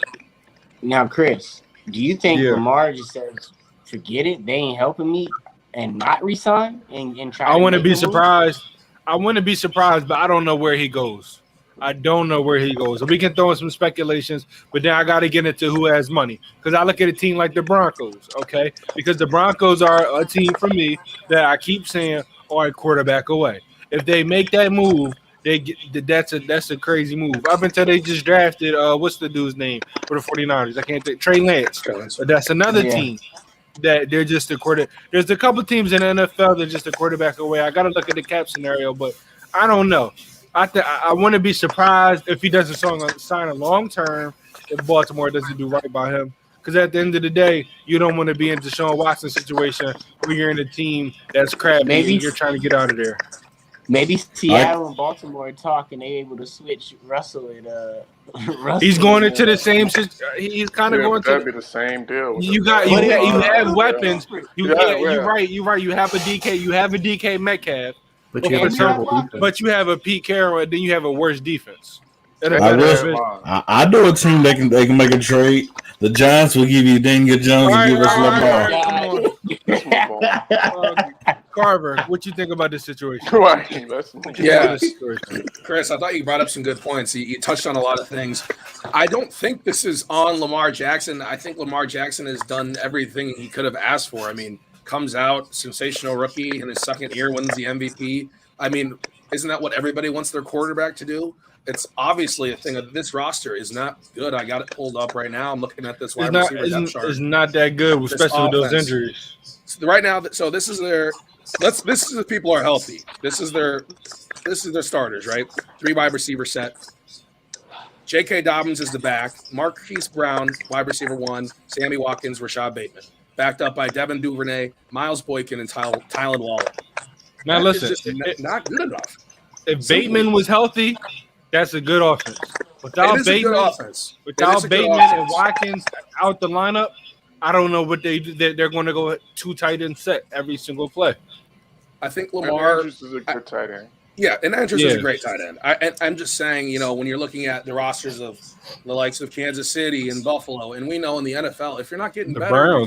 Now, Chris, do you think Lamar just says, forget it, they ain't helping me, and not resign and try? I want to be surprised. I want to be surprised, but I don't know where he goes. I don't know where he goes. We can throw in some speculations, but then I got to get into who has money, because I look at a team like the Broncos, okay? Because the Broncos are a team for me that I keep saying are a quarterback away. If they make that move, that's a crazy move. Up until they just drafted what's the dude's name for the 49ers? I can't think. Trey Lance. But that's another team that they're just a quarterback. There's a couple teams in the NFL that are just a quarterback away. I got to look at the cap scenario, but I don't know. I want to be surprised if he doesn't sign a long term if Baltimore doesn't do right by him. Because at the end of the day, you don't want to be in Deshaun Watson situation where you're in a team that's crappy and you're trying to get out of there. Maybe Seattle and Baltimore talk and they're able to switch Russell and Russell. He's going into the same. He's kind of going to. That'd be the same deal. You have weapons. You're right. You have a DK. You have a DK Metcalf. But you have a Pete Carroll, and then you have a worse defense. I know a team they can make a trade. The Giants will give you Daniel Jones and give us Lamar. Carver, what you think about this situation? Right. Yeah, Chris, I thought you brought up some good points. You touched on a lot of things. I don't think this is on Lamar Jackson. I think Lamar Jackson has done everything he could have asked for. I mean, comes out, sensational rookie in his second year, wins the MVP. I mean, isn't that what everybody wants their quarterback to do? It's obviously a thing of this roster is not good. I got it pulled up right now. I'm looking at this wide receiver depth chart. It's not that good, especially with those injuries. So right now, so this is their this is the people are healthy. This is their starters, right? 3 wide receiver set. J.K. Dobbins is the back. Marquise Brown, wide receiver 1. Sammy Watkins, Rashad Bateman. Backed up by Devin Duvernay, Miles Boykin, and Tylan Waller. Now listen, it's not good enough. If Bateman was healthy, that's a good offense. Without Bateman and Watkins out the lineup, I don't know what they do. They're going to go 2 tight end set every single play. I think Lamar Andrews is a good tight end. Yeah, and Andrews is a great tight end. I'm just saying, when you're looking at the rosters of the likes of Kansas City and Buffalo, and we know in the NFL, if you're not getting better, Browns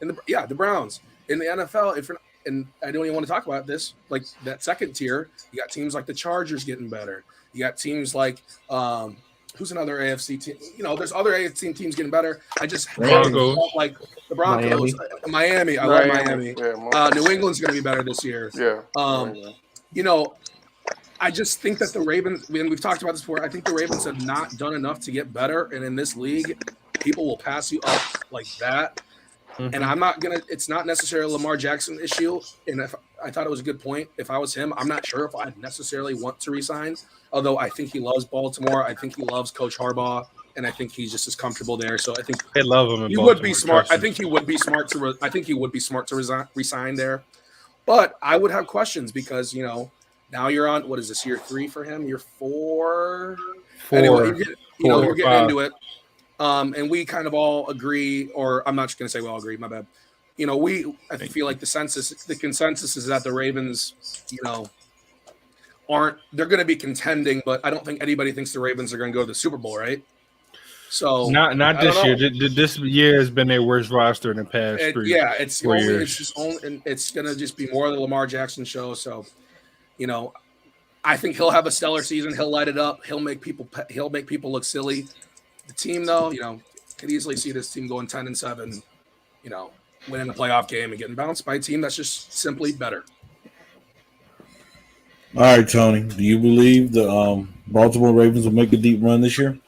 the Browns in the NFL, if you're not, and I don't even want to talk about this, like that second tier, you got teams like the Chargers getting better. You got teams like who's another AFC team? There's other AFC teams getting better. I just like the Broncos, Miami. I love Miami. Yeah, New England's going to be better this year. Yeah. I just think that the Ravens, and we've talked about this before, I think the Ravens have not done enough to get better. And in this league, people will pass you up like that. Mm-hmm. And it's not necessarily a Lamar Jackson issue. And I thought it was a good point. If I was him, I'm not sure if I'd necessarily want to resign. Although I think he loves Baltimore. I think he loves Coach Harbaugh. And I think he's just as comfortable there. So I think they love him. He would be smart. I think he would be smart to resign there. But I would have questions because, now you're on, what is this, year 3 for him? Year 4? Anyway, we're getting into it. And we kind of all agree, or I'm not just going to say we all agree, my bad. I feel like the consensus is that the Ravens, they're going to be contending, but I don't think anybody thinks the Ravens are going to go to the Super Bowl, right? So not this year. This year has been their worst roster in the past 3 it's 4 years. It's just and it's going to just be more of the Lamar Jackson show. So, I think he'll have a stellar season. He'll light it up. He'll make people look silly. The team, though, could easily see this team going 10-7, winning a playoff game and getting bounced by a team that's just simply better. All right, Tony, do you believe the Baltimore Ravens will make a deep run this year?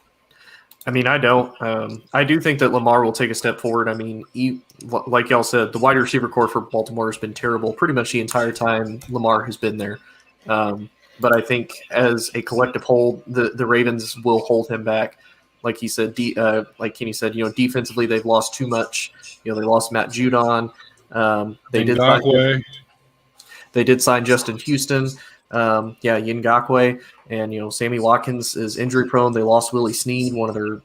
I mean, I don't. I do think that Lamar will take a step forward. I mean, like y'all said, the wide receiver core for Baltimore has been terrible pretty much the entire time Lamar has been there. But I think as a collective whole, the Ravens will hold him back. Like he said, like Kenny said, defensively they've lost too much. They lost Matt Judon. They did sign Justin Houston. Ngakwe, and Sammy Watkins is injury prone. They lost Willie Snead, one of their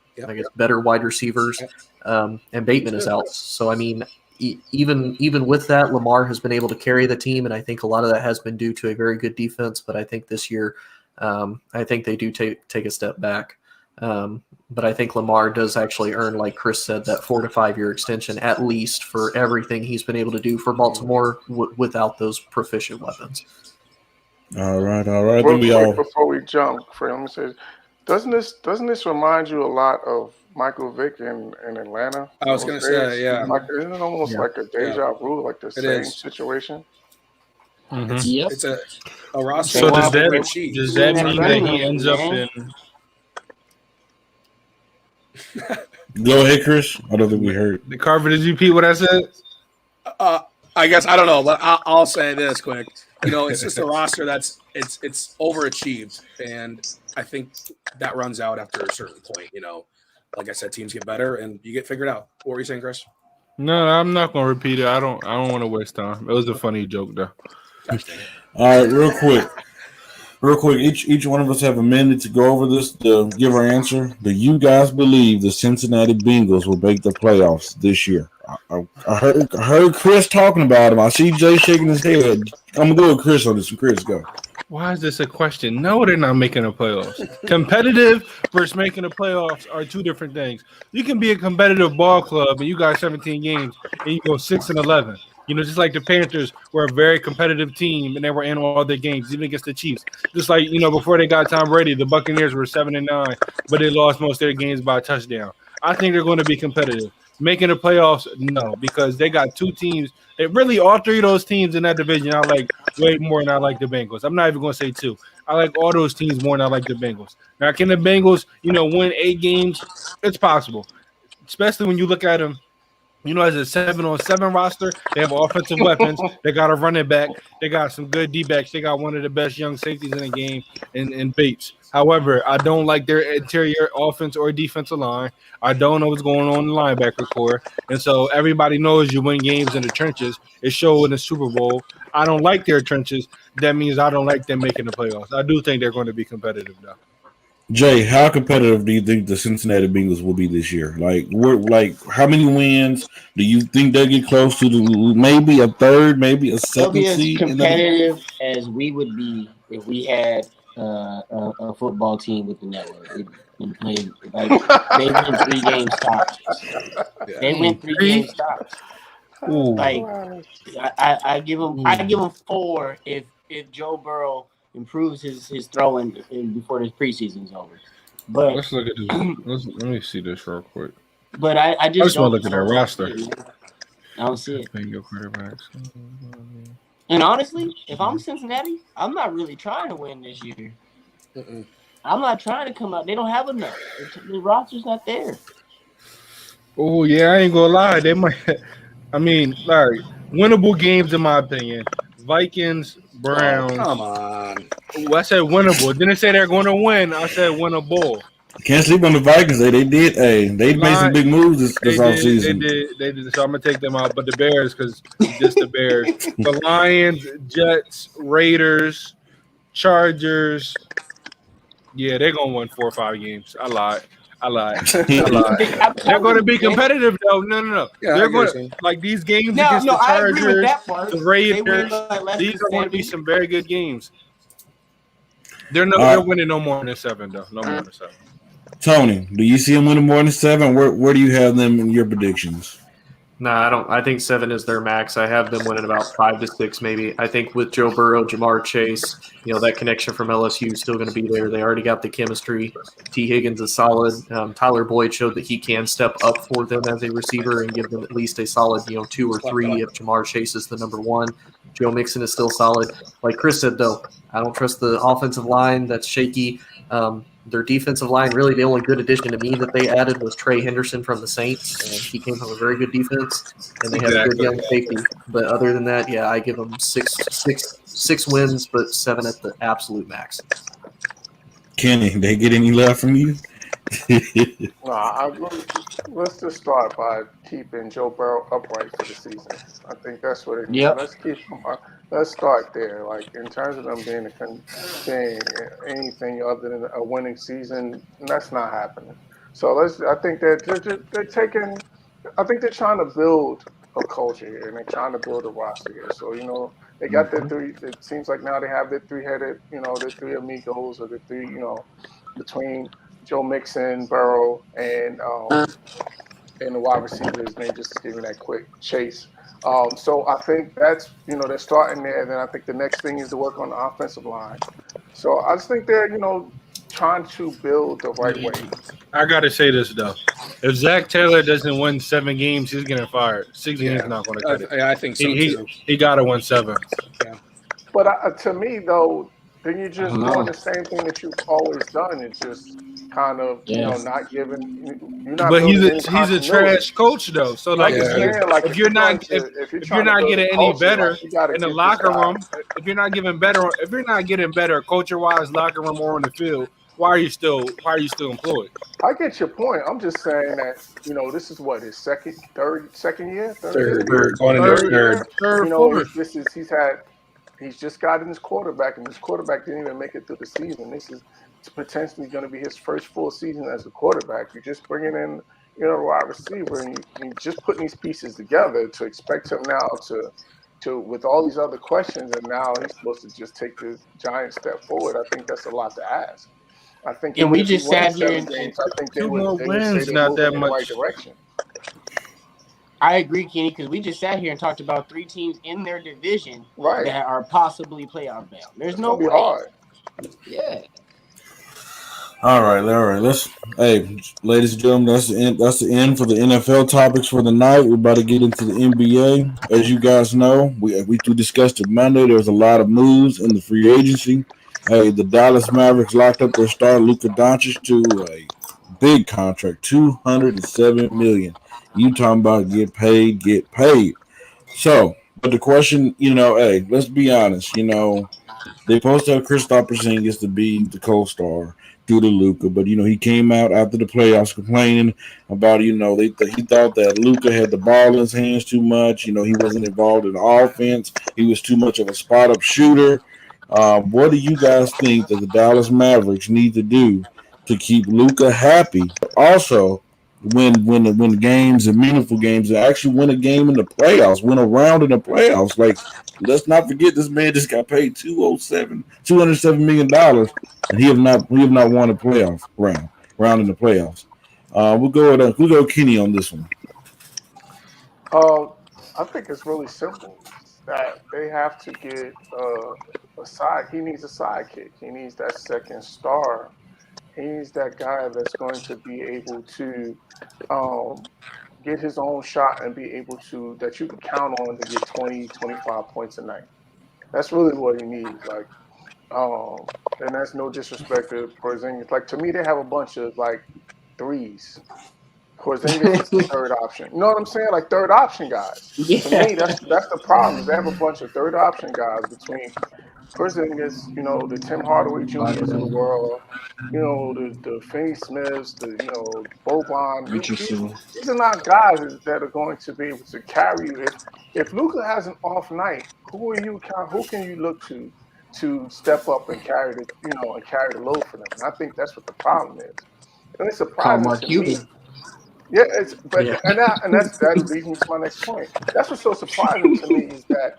better wide receivers, and Bateman is out. So I mean, even with that, Lamar has been able to carry the team, and I think a lot of that has been due to a very good defense. But I think this year, I think they do take a step back. But I think Lamar does actually earn, like Chris said, that 4 to 5 year extension at least for everything he's been able to do for Baltimore without those proficient weapons. All right. Before we jump, let me say, doesn't this remind you a lot of Michael Vick in Atlanta? I was going to say, yeah. Isn't it almost like a deja vu, like the same situation? Mm-hmm. It's a roster. So does that mean that he ends up in? Go ahead, Chris. I don't think we heard. The Carver, did you repeat what I said? I guess I don't know, but I'll say this quick. It's just a roster that's it's overachieved, and I think that runs out after a certain point. Like I said, teams get better, and you get figured out. What were you saying, Chris? No, I'm not gonna repeat it. I don't want to waste time. It was a funny joke, though. All right, real quick. Each one of us have a minute to go over this to give our answer. Do you guys believe the Cincinnati Bengals will make the playoffs this year? I heard Chris talking about him. I see Jay shaking his head. I'm gonna go with Chris on this. Chris, go. Why is this a question? No, they're not making the playoffs. Competitive versus making the playoffs are 2 different things. You can be a competitive ball club and you got 17 games and you go 6-11. You know, just like the Panthers were a very competitive team and they were in all their games, even against the Chiefs. Just like, you know, before they got Tom Brady, the Buccaneers were 7-9, but they lost most of their games by a touchdown. I think they're going to be competitive. Making the playoffs, no, because they got two teams. Really, all three of those teams in that division, I like way more than I like the Bengals. I'm not even going to say two. I like all those teams more than I like the Bengals. Now, can the Bengals, you know, win 8 games? It's possible, especially when you look at them. You know, as a 7-on-7 roster, they have offensive weapons. They got a running back. They got some good D-backs. They got one of the best young safeties in the game in Bates. However, I don't like their interior offense or defensive line. I don't know what's going on in the linebacker core. And so everybody knows you win games in the trenches. It showed in the Super Bowl. I don't like their trenches. That means I don't like them making the playoffs. I do think they're going to be competitive, though. Jay, how competitive do you think the Cincinnati Bengals will be this year? How many wins do you think they'll get close to? Maybe a third, maybe a second They'll be seed. as competitive as we would be if we had a football team with the network. They win 3 games tops. They win 3 games tops. Like I give them 4 if Joe Burrow improves his throwing before this preseason's over. But let's look at this. Let me see this real quick. But I just want to look at their roster. I don't see it. Your quarterbacks. And honestly, if I'm Cincinnati, I'm not really trying to win this year. I'm not trying to come out. They don't have enough. The roster's not there. Oh yeah, I ain't gonna lie. They might. I mean, Larry, winnable games in my opinion. Vikings, Browns. Oh, come on. Ooh, I said winnable. Didn't say they're going to win. I said winnable. Can't sleep on the Vikings. They did. They made some big moves this offseason. They did. So I'm gonna take them out. But the Bears, because just the Bears. The Lions, Jets, Raiders, Chargers. Yeah, they're gonna win 4 or 5 games. I lied. They're going to be competitive, though. No. Yeah, they're going to like these games against the Chargers, the Raiders. These are going to be some very good games. They're winning no more than 7, though. No more than 7. Tony, do you see them winning more than 7? Where do you have them in your predictions? No, I don't. I think 7 is their max. I have them winning about 5 to 6, maybe. I think with Joe Burrow, Jamar Chase, that connection from LSU is still going to be there. They already got the chemistry. T. Higgins is solid. Tyler Boyd showed that he can step up for them as a receiver and give them at least a solid, 2 or 3 if Jamar Chase is the number 1. Joe Mixon is still solid. Like Chris said, though, I don't trust the offensive line. That's shaky. Their defensive line, really the only good addition to me that they added was Trey Henderson from the Saints. And he came from a very good defense, and they have a good young safety. But other than that, I give them six wins, but 7 at the absolute max. Kenny, they get any love from you? Let's just start by keeping Joe Burrow upright for the season. I think that's what it is. Yep. Let's start there. Like in terms of them being anything other than a winning season, that's not happening. So I think that they're taking. I think they're trying to build a culture here, and they're trying to build a roster here. So they got their 3. It seems like now they have their 3-headed. Their 3 amigos, or the 3. Between Joe Mixon, Burrow, and the wide receivers, and they just give me that quick chase. So I think that's they're starting there. Then I think the next thing is to work on the offensive line. So I just think they're trying to build the right way. I gotta say this though, if Zach Taylor doesn't win 7 games, he's getting fired. 6 games is not going to cut it. I think so too. He got to win 7. Yeah. But to me though, then you're just doing the same thing that you've always done. It's just kind of not giving. But he's a trash coach though. So if you're not getting any better in the locker room, if you're not getting better culture wise, locker room or on the field, why are you still employed? I get your point. I'm just saying that this is what his second year. Third, going into third. He's just gotten his quarterback, and his quarterback didn't even make it through the season. This is potentially going to be his first full season as a quarterback. You're just bringing in, a wide receiver, and you're just putting these pieces together to expect him now to with all these other questions, and now he's supposed to just take this giant step forward. I think that's a lot to ask. I think. And we just sat here games, I think 2 more wins, not that much. Right direction. I agree, Kenny, because we just sat here and talked about 3 teams in their division that are possibly playoff bound. There's no way. Hard. Yeah. All right. Hey, ladies and gentlemen, that's the end for the NFL topics for the night. We're about to get into the NBA. As you guys know, we discussed it Monday. There was a lot of moves in the free agency. Hey, the Dallas Mavericks locked up their star Luka Doncic to a big contract, $207 million. You talking about get paid. So, but the question, hey, let's be honest. They supposed to have Kristaps Porzingis to be the co-star due to Luka, but he came out after the playoffs complaining about he thought that Luka had the ball in his hands too much. He wasn't involved in the offense. He was too much of a spot-up shooter. What do you guys think that the Dallas Mavericks need to do to keep Luka happy, but also win games and meaningful games and actually win a game in the playoffs, win a round in the playoffs? Like, let's not forget this man just got paid $207 million, and he have not won a playoff round in the playoffs. We'll go Kenny on this one. I think it's really simple. That they have to get a side. He needs a sidekick. He needs that second star. He needs that guy that's going to be able to get his own shot and be able to, that you can count on to get 20, 25 points a night. That's really what he needs. Like, and that's no disrespect to Porzingis. Like, to me, they have a bunch of like threes. Porzingis is the third option. You know what I'm saying? Like third option guys. Yeah. To me, that's the problem. They have a bunch of third option guys between Porzingis, the Tim Hardaway Jr.'s of the world, the Finney Smiths, the Boban. These are not guys that are going to be able to carry you. If Luka has an off night, who can you look to step up and carry the load for them? And I think that's what the problem is. And it's surprising to me. Yeah, and that leads me to my next point. That's what's so surprising to me is that,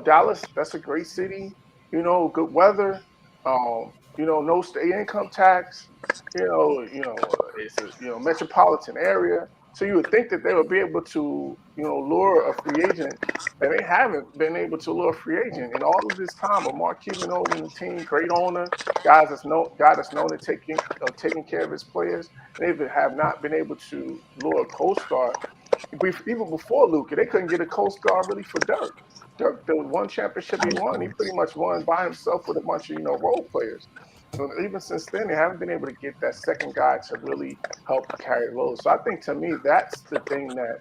Dallas, that's a great city, good weather, no state income tax, it's a metropolitan area. So you would think that they would be able to, lure a free agent, and they haven't been able to lure a free agent in all of this time. Mark Cuban owning the team, great owner, guy that's known to taking care of his players. They have not been able to lure a co-star. Even before Luka, they couldn't get a co-star really for Dirk. Dirk, the one championship he won, he pretty much won by himself with a bunch of role players. So even since then, they haven't been able to get that second guy to really help carry the load. So I think, to me, that's the thing that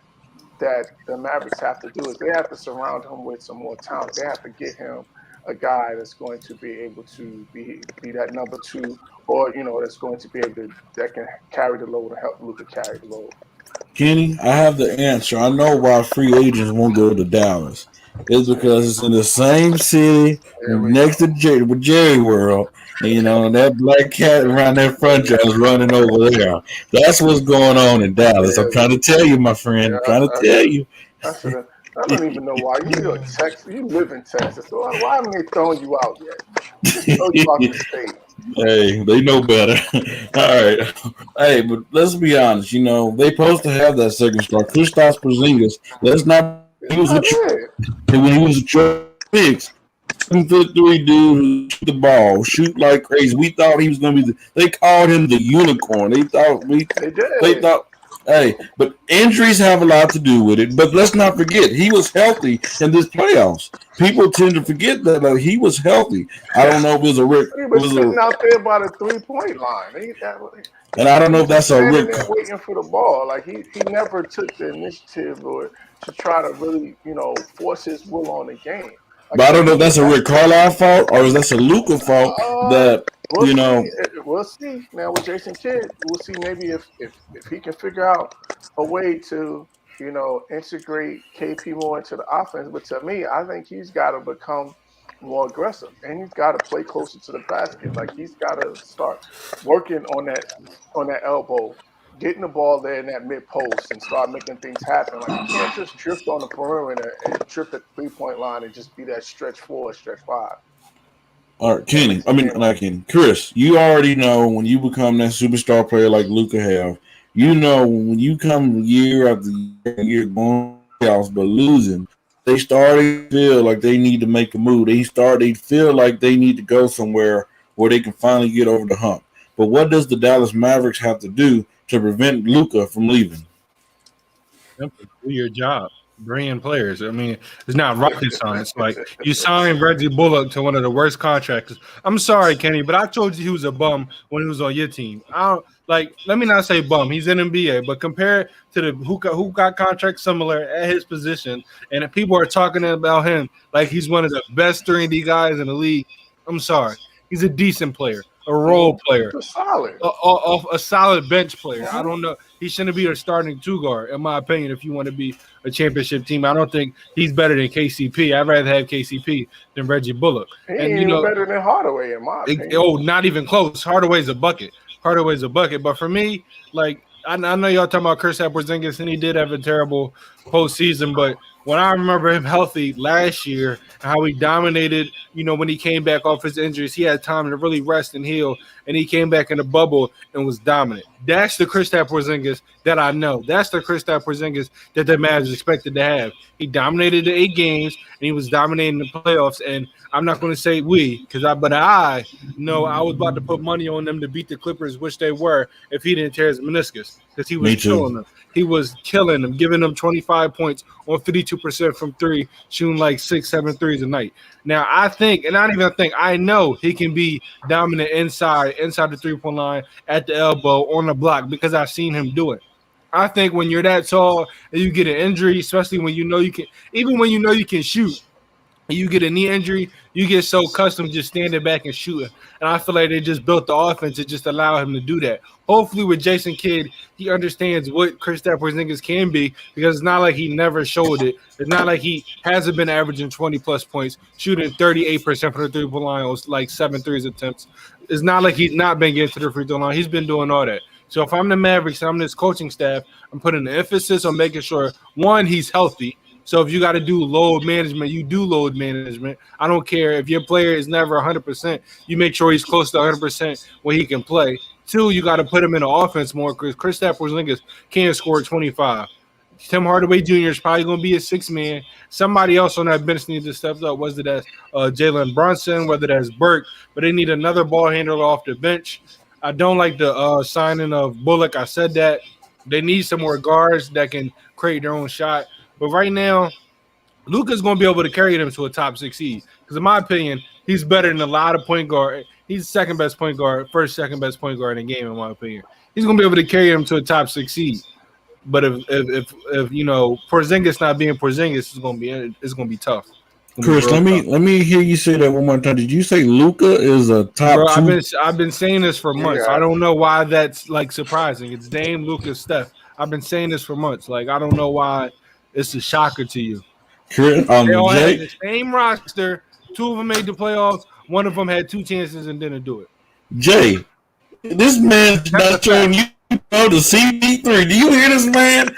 the Mavericks have to do, is they have to surround him with some more talent. They have to get him a guy that's going to be able to be that number two, or that's going to be able that can carry the load and help Luka carry the load. Kenny, I have the answer. I know why free agents won't go to Dallas. It's because it's in the same city next to Jerry World. And that black cat around that franchise running over there. That's what's going on in Dallas. I'm trying to tell you, my friend. I'm trying to tell you. I don't even know why. You Texas. You live in Texas. So why haven't they thrown you out yet? Throw you out the state. Hey, they know better. All right. Hey, but let's be honest. They supposed to have that second star. Kristaps Porzingis. Let's not. He was when he was a Picks. 7'3" dude who shoot the ball, shoot like crazy. We thought he was going to be. They called him the unicorn. They thought. Hey, but injuries have a lot to do with it. But let's not forget, he was healthy in this playoffs. People tend to forget that he was healthy. I don't know if it was a Rick. He was sitting out there by the 3-point line. And I don't know if that's a Rick. Waiting for the ball, like he never took the initiative or to try to really force his will on the game. But I don't know if that's a Rick Carlisle fault or is that a Luka fault We'll see. Now with Jason Kidd, we'll see maybe if he can figure out a way to, integrate KP more into the offense. But to me, I think he's got to become more aggressive and he's got to play closer to the basket. Like he's got to start working on that elbow, getting the ball there in that mid post and start making things happen. Like you can't just drift on the perimeter and trip at the 3-point line and just be that stretch 4, stretch 5. All right, Kenny. Not Kenny. Chris, you already know when you become that superstar player like Luka have, when you come year after year going playoffs but losing, they started to feel like they need to make a move. They feel like they need to go somewhere where they can finally get over the hump. But what does the Dallas Mavericks have to do to prevent Luka from leaving? Simple. Do your job. Bring in players. I mean, it's not rocket science. Like, you signed Reggie Bullock to one of the worst contracts. I'm sorry, Kenny, but I told you he was a bum when he was on your team. Let me not say bum. He's in NBA, but compare to the who got contracts similar at his position, and if people are talking about him like he's one of the best 3-and-D guys in the league. I'm sorry. He's a decent player, a role player, a solid bench player. I don't know. He shouldn't be a starting 2-guard, in my opinion, if you want to be a championship team. I don't think he's better than KCP. I'd rather have KCP than Reggie Bullock. He ain't even better than Hardaway, in my opinion. Not even close. Hardaway's a bucket. But for me, like, I know y'all talking about Kristaps Porzingis, and he did have a terrible postseason, but when I remember him healthy last year, how he dominated, when he came back off his injuries, he had time to really rest and heal, and he came back in the bubble and was dominant. That's the Kristaps Porzingis that I know. That's the Kristaps Porzingis that the Mavs expected to have. He dominated the 8 games, and he was dominating the playoffs, and I'm not going to say but I know I was about to put money on them to beat the Clippers, which they were, if he didn't tear his meniscus, because he was killing them. He was killing them, giving them 25 points on 52% from 3, shooting like 6-7 threes a night. Now, I know he can be dominant inside the 3-point line, at the elbow, on the block, because I've seen him do it. I think when you're that tall and you get an injury, especially when you can shoot, and you get a knee injury, you get so accustomed just standing back and shooting. And I feel like they just built the offense to just allow him to do that. Hopefully with Jason Kidd, he understands what Kristaps Porzingis can be, because it's not like he never showed it. It's not like he hasn't been averaging 20-plus points, shooting 38% from the three-point line, with like 7 threes attempts. It's not like he's not been getting to the free throw line. He's been doing all that. So if I'm the Mavericks and I'm this coaching staff, I'm putting the emphasis on making sure, one, he's healthy. So if you got to do load management, you do load management. I don't care if your player is never 100%. You make sure he's close to 100% when he can play. 2, you got to put him in the offense more, because Kristaps Porzingis can't score 25. Tim Hardaway Jr. is probably going to be a 6-man. Somebody else on that bench needs to step up. Whether that's Jalen Brunson, whether that's Burke, but they need another ball handler off the bench. I don't like the signing of Bullock. I said that. They need some more guards that can create their own shot. But right now, Luka's going to be able to carry them to a top 6 seed. Because in my opinion, he's better than a lot of point guard. He's second best point guard in the game, in my opinion. He's going to be able to carry them to a top 6 seed. But if Porzingis not being Porzingis, it's going to be tough. Chris, let me hear you say that one more time. Did you say Luka is a top 2? I've been saying this for months. Yeah. I don't know why that's like surprising. It's Dame, Luka, Steph. I've been saying this for months. Like, I don't know why it's a shocker to you. Chris, they all had the same roster. 2 of them made the playoffs. One of them had 2 chances and didn't do it. Jay, this man's not showing you the CP3. Do you hear this man?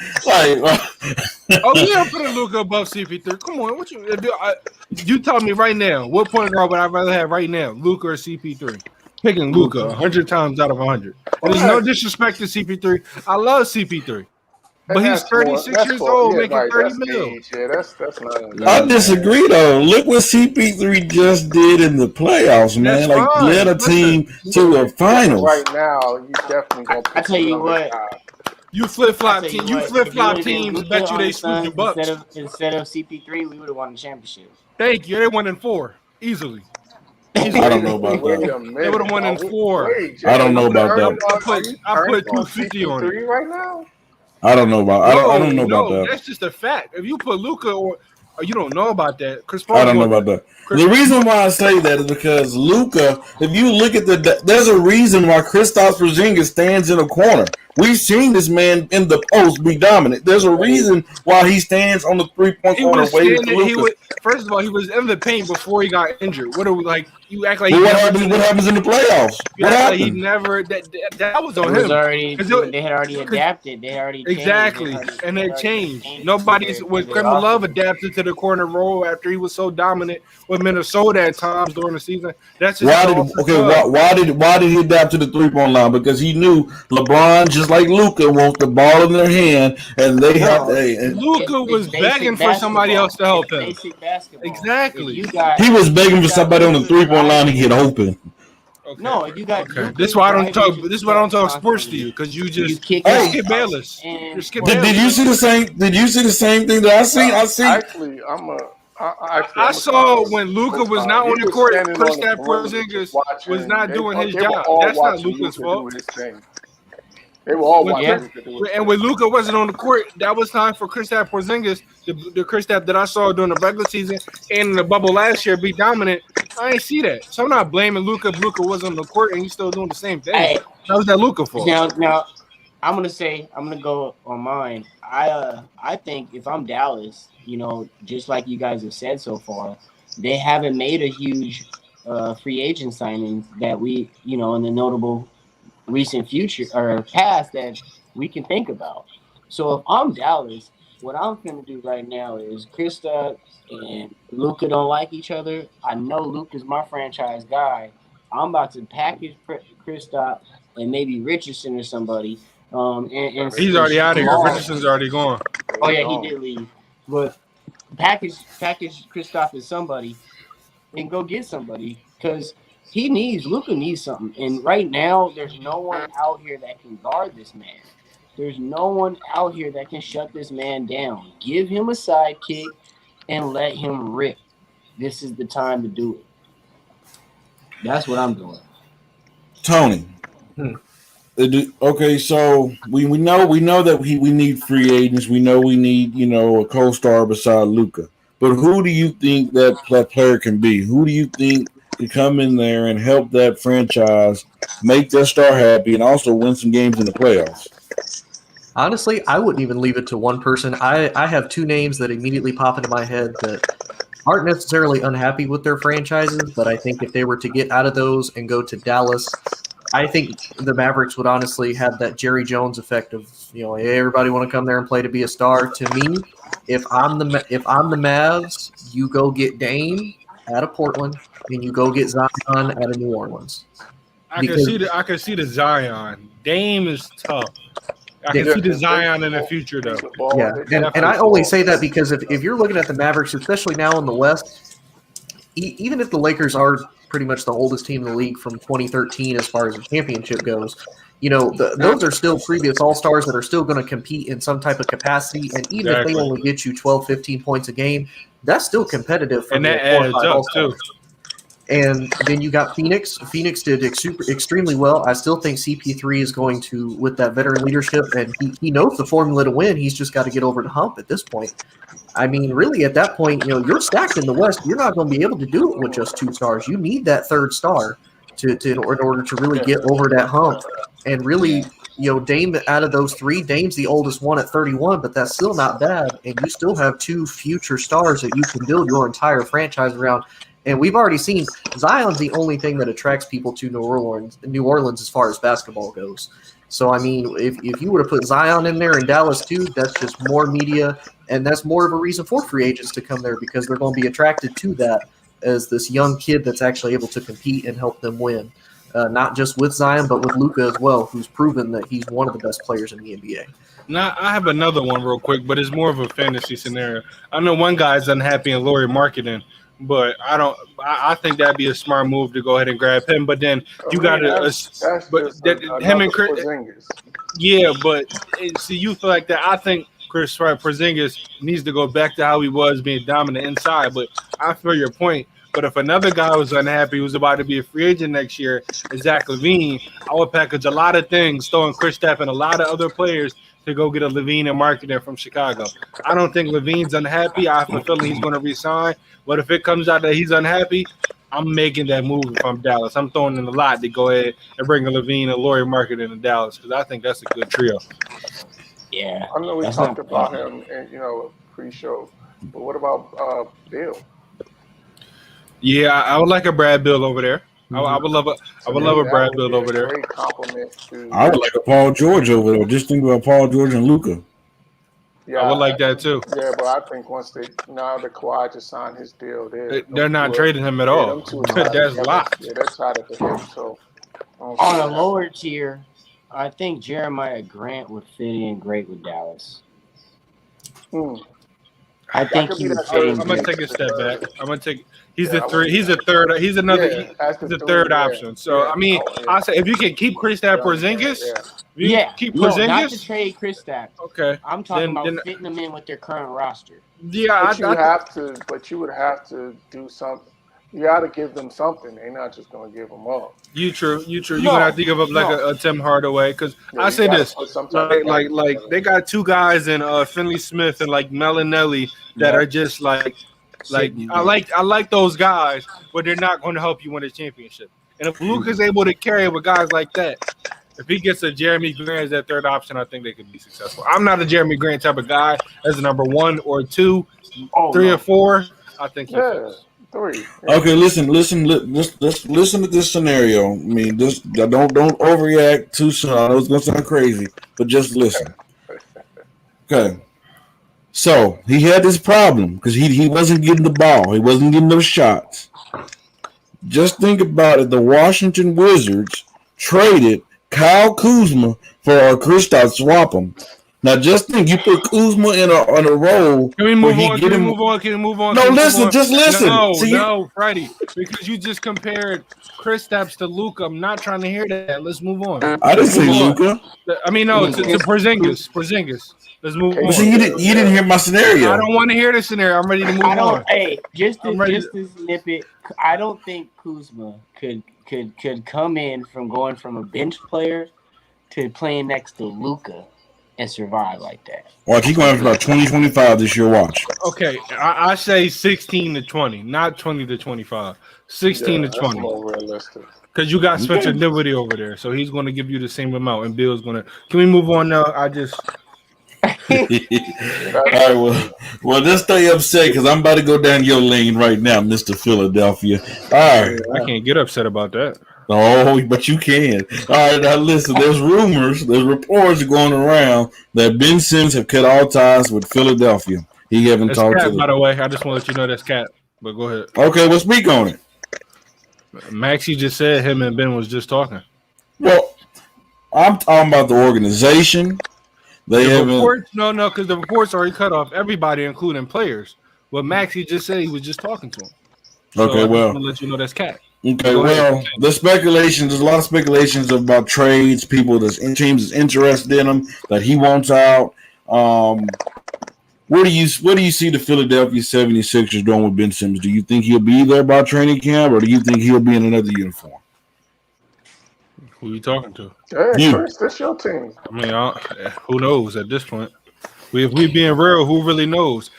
I'm putting Luka above CP3. Come on, you tell me right now, what point guard would I rather have right now, Luka or CP3? Picking Luka 100 times out of 100. There's no disrespect to CP3. I love CP3. But he's 36 years old, making $30 million. Yeah, that's not. I disagree, though. Look what CP3 just did in the playoffs, man. That's fine. Led a team to a finals. Right now, you definitely gonna. I tell you what. You flip-flop teams. You flip-flop teams. Bet you they screwed your Bucks. Instead of CP3, we would have won the championship. Thank you. They won in 4 easily. I don't know about that. They would have won in 4. I don't know about that. I put 250 on it right now. I don't know about. I don't know about that. That's just a fact. If you put Luka or you don't know about that, Chris Paul. I don't know about that. The reason why I say that is because Luka. If you look at there's a reason why Kristaps Porzingis stands in a corner. We've seen this man in the post be dominant. There's a reason why he stands on the 3-point corner waiting for Luka. First of all, he was in the paint before he got injured. What are we like? You act like what happens in the playoffs? What happened? Like he never. That was on him. They had already adapted. They already changed. Exactly, and they changed. Nobody's when Kevin Love adapted to the corner role after he was so dominant with Minnesota at times during the season. That's just why did he adapt to the 3-point line? Because he knew LeBron just just like Luka wants the ball in their hand, and they have to. Luka was begging for somebody else to help him. Basic basketball. Exactly. He was begging for somebody on the 3-point line to get open. Okay. No, if you got this is why I don't talk. This is why I don't talk sports to you because you skip Bayless. Did you see the same? Did you see the same thing that I seen? Actually, I saw when Luka was not on the court. Kristaps Porzingis was not doing his job. That's not Luka's fault. They were all watching. And when Luka wasn't on the court, that was time for Kristaps Porzingis, the Kristaps that I saw during the regular season and in the bubble last year, be dominant. I ain't see that, so I'm not blaming Luka if Luka wasn't on the court and he's still doing the same thing. Hey, how was that Luka for? Now, I'm gonna go on mine. I think if I'm Dallas, just like you guys have said so far, they haven't made a huge free agent signing that we, in the notable recent future or past that we can think about. So if I'm Dallas, what I'm going to do right now is Kristaps and Luka don't like each other. I know Luka's my franchise guy. I'm about to package Kristaps and maybe Richardson or somebody. And he's already out of here. Richardson's already gone. Oh yeah, he did leave. But package Kristaps as somebody and go get somebody because Luka needs something. And right now, there's no one out here that can guard this man. There's no one out here that can shut this man down. Give him a sidekick and let him rip. This is the time to do it. That's what I'm doing. Tony. Okay, so we know that we need free agents. We know we need, a co-star beside Luka. But who do you think that player can be? Who do you think to come in there and help that franchise make their star happy and also win some games in the playoffs? Honestly, I wouldn't even leave it to one person. I have two names that immediately pop into my head that aren't necessarily unhappy with their franchises, but I think if they were to get out of those and go to Dallas, I think the Mavericks would honestly have that Jerry Jones effect of, hey, everybody want to come there and play to be a star. To me, if I'm the Mavs, you go get Dame out of Portland and you go get Zion out of New Orleans. I can see the Zion. Dame is tough. I can see the Zion in the future, though. Yeah, and I only say that because if you're looking at the Mavericks, especially now in the West, even if the Lakers are pretty much the oldest team in the league from 2013 as far as the championship goes, those are still previous All-Stars that are still going to compete in some type of capacity. And even if they only get you 12, 15 points a game, that's still competitive. And that adds up, too. And then you got Phoenix. Phoenix did extremely well. I still think CP3 is going to, with that veteran leadership, and he knows the formula to win. He's just got to get over the hump at this point. I mean, really, at that point, you're stacked in the West. You're not going to be able to do it with just two stars. You need that third star in order to really get over that hump. And really, Dame out of those three, Dame's the oldest one at 31, but that's still not bad. And you still have two future stars that you can build your entire franchise around. And we've already seen Zion's the only thing that attracts people to New Orleans as far as basketball goes. So, I mean, if you were to put Zion in there in Dallas too, that's just more media, and that's more of a reason for free agents to come there because they're going to be attracted to that as this young kid that's actually able to compete and help them win. Not just with Zion, but with Luka as well, who's proven that he's one of the best players in the NBA. Now, I have another one real quick, but it's more of a fantasy scenario. I know one guy's unhappy in Lauri Markkanen. But I think that'd be a smart move to go ahead and grab him. But then you got to, him and Chris. Yeah, but see, you feel like that. I think Kristaps Porzingis needs to go back to how he was being dominant inside. But I feel your point. But if another guy was unhappy, who's about to be a free agent next year, Zach LaVine, I would package a lot of things, throwing Kristaps and a lot of other players to go get a LaVine and Markkanen from Chicago. I don't think LaVine's unhappy. I have a feeling he's going to resign. But if it comes out that he's unhappy, I'm making that move if I'm Dallas. I'm throwing in a lot to go ahead and bring a LaVine and Lauri Markkanen to Dallas because I think that's a good trio. Yeah. I know we talked about him in, pre-show. But what about Bill? Yeah, I would like a Brad Bill over there. I would love a Brad Bill over there. Great compliment to I would like a Paul George over there. Just think about Paul George and Luka. Yeah, I would like that too. Yeah, but I think once now the Kawhi just signed his deal, they're not trading him at all. That's locked. Yeah, they're tied at the hip. So on a lower tier, I think Jeremiah Grant would fit in great with Dallas. I think he would fit in. I'm gonna take a step back. I'm gonna take. He's the three. He's the third. He's another. He's the third option. So I mean, I say if you can keep Kristaps Porzingis, keep Porzingis. Not to trade Kristaps. Okay, I'm talking about fitting them in with their current roster. Yeah, but you would have to do something. You got to give them something. They're not just going to give them up. You true. You're gonna have to give up like a Tim Hardaway because I say this, like they got two guys in Finley Smith and like Melinelli that are just like I like those guys, but they're not going to help you win a championship. And if Luke is able to carry it with guys like that, if he gets a Jeremy Grant as that third option, I think they could be successful. I'm not a Jeremy Grant type of guy as a number 1 or 2, 3 or 4. I think. Three. Okay, listen to this scenario. I mean, don't overreact too soon. I know it's gonna sound crazy, but just listen. Okay. So he had this problem because he wasn't getting the ball. He wasn't getting those shots. Just think about it. The Washington Wizards traded Kyle Kuzma for Kristaps swap him. Now, just think, you put Kuzma in a role. Can we move on? Can we move on? No, listen, just listen. No, Freddie, because you just compared Kristaps to Luka. I'm not trying to hear that. Let's move on. I didn't say Luka. I mean, no, to Porzingis. Let's move on. See, you didn't hear my scenario. I don't want to hear the scenario. I'm ready to move on. Hey, just to snip it, I don't think Kuzma could come in from going from a bench player to playing next to Luka and survive like that. Watch, he's going for about 20-25 this year. Watch. Okay, I say 16 to 20, not 20 to 25. 16 to 20. More realistic. Because you got Spencer Dinwiddie over there, so he's going to give you the same amount, and Bill's going to. Can we move on now? All right, well, just stay upset because I'm about to go down your lane right now, Mr. Philadelphia. All right. I can't get upset about that. Oh, but you can. All right, now listen, there's reports going around that Ben Simmons have cut all ties with Philadelphia. He haven't talked to them. By the way, I just want to let you know that's Cat, but go ahead. Okay, well, speak on it. Maxie just said him and Ben was just talking. Well, I'm talking about the organization. Reports, no, because the reports already cut off everybody, including players. Well, Maxie just said he was just talking to him. So okay, I well, want to let you know that's Cat. Okay, well, there's a lot of speculations about trades, people teams interested in him that he wants out. Where do you see the Philadelphia 76ers doing with Ben Simmons? Do you think he'll be there by training camp, or do you think he'll be in another uniform? Who are you talking to? Hey, Chris, that's your team. I mean, who knows at this point? If we being real, who really knows?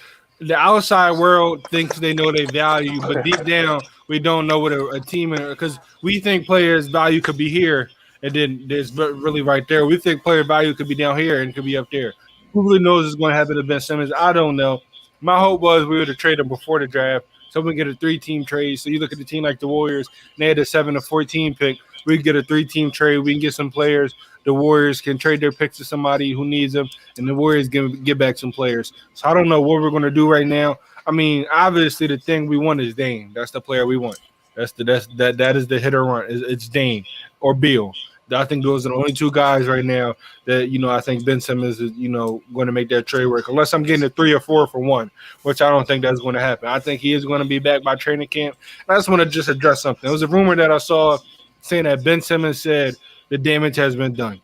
The outside world thinks they know their value, but deep down, we don't know what a team – because we think players' value could be here, and then there's really right there. We think player value could be down here and could be up there. Who really knows what's going to happen to Ben Simmons? I don't know. My hope was we would have traded him before the draft so we can get a 3-team trade. So you look at the team like the Warriors, and they had a 7-14 pick. We can get a 3-team trade. We can get some players. The Warriors can trade their picks to somebody who needs them, and the Warriors get back some players. So I don't know what we're going to do right now. I mean, obviously the thing we want is Dame. That's the player we want. That is the hit or run. It's Dame or Beal. I think those are the only two guys right now that, I think Ben Simmons is, going to make that trade work. Unless I'm getting a 3 or 4 for one, which I don't think that's going to happen. I think he is going to be back by training camp. And I just want to address something. There was a rumor that I saw saying that Ben Simmons said the damage has been done.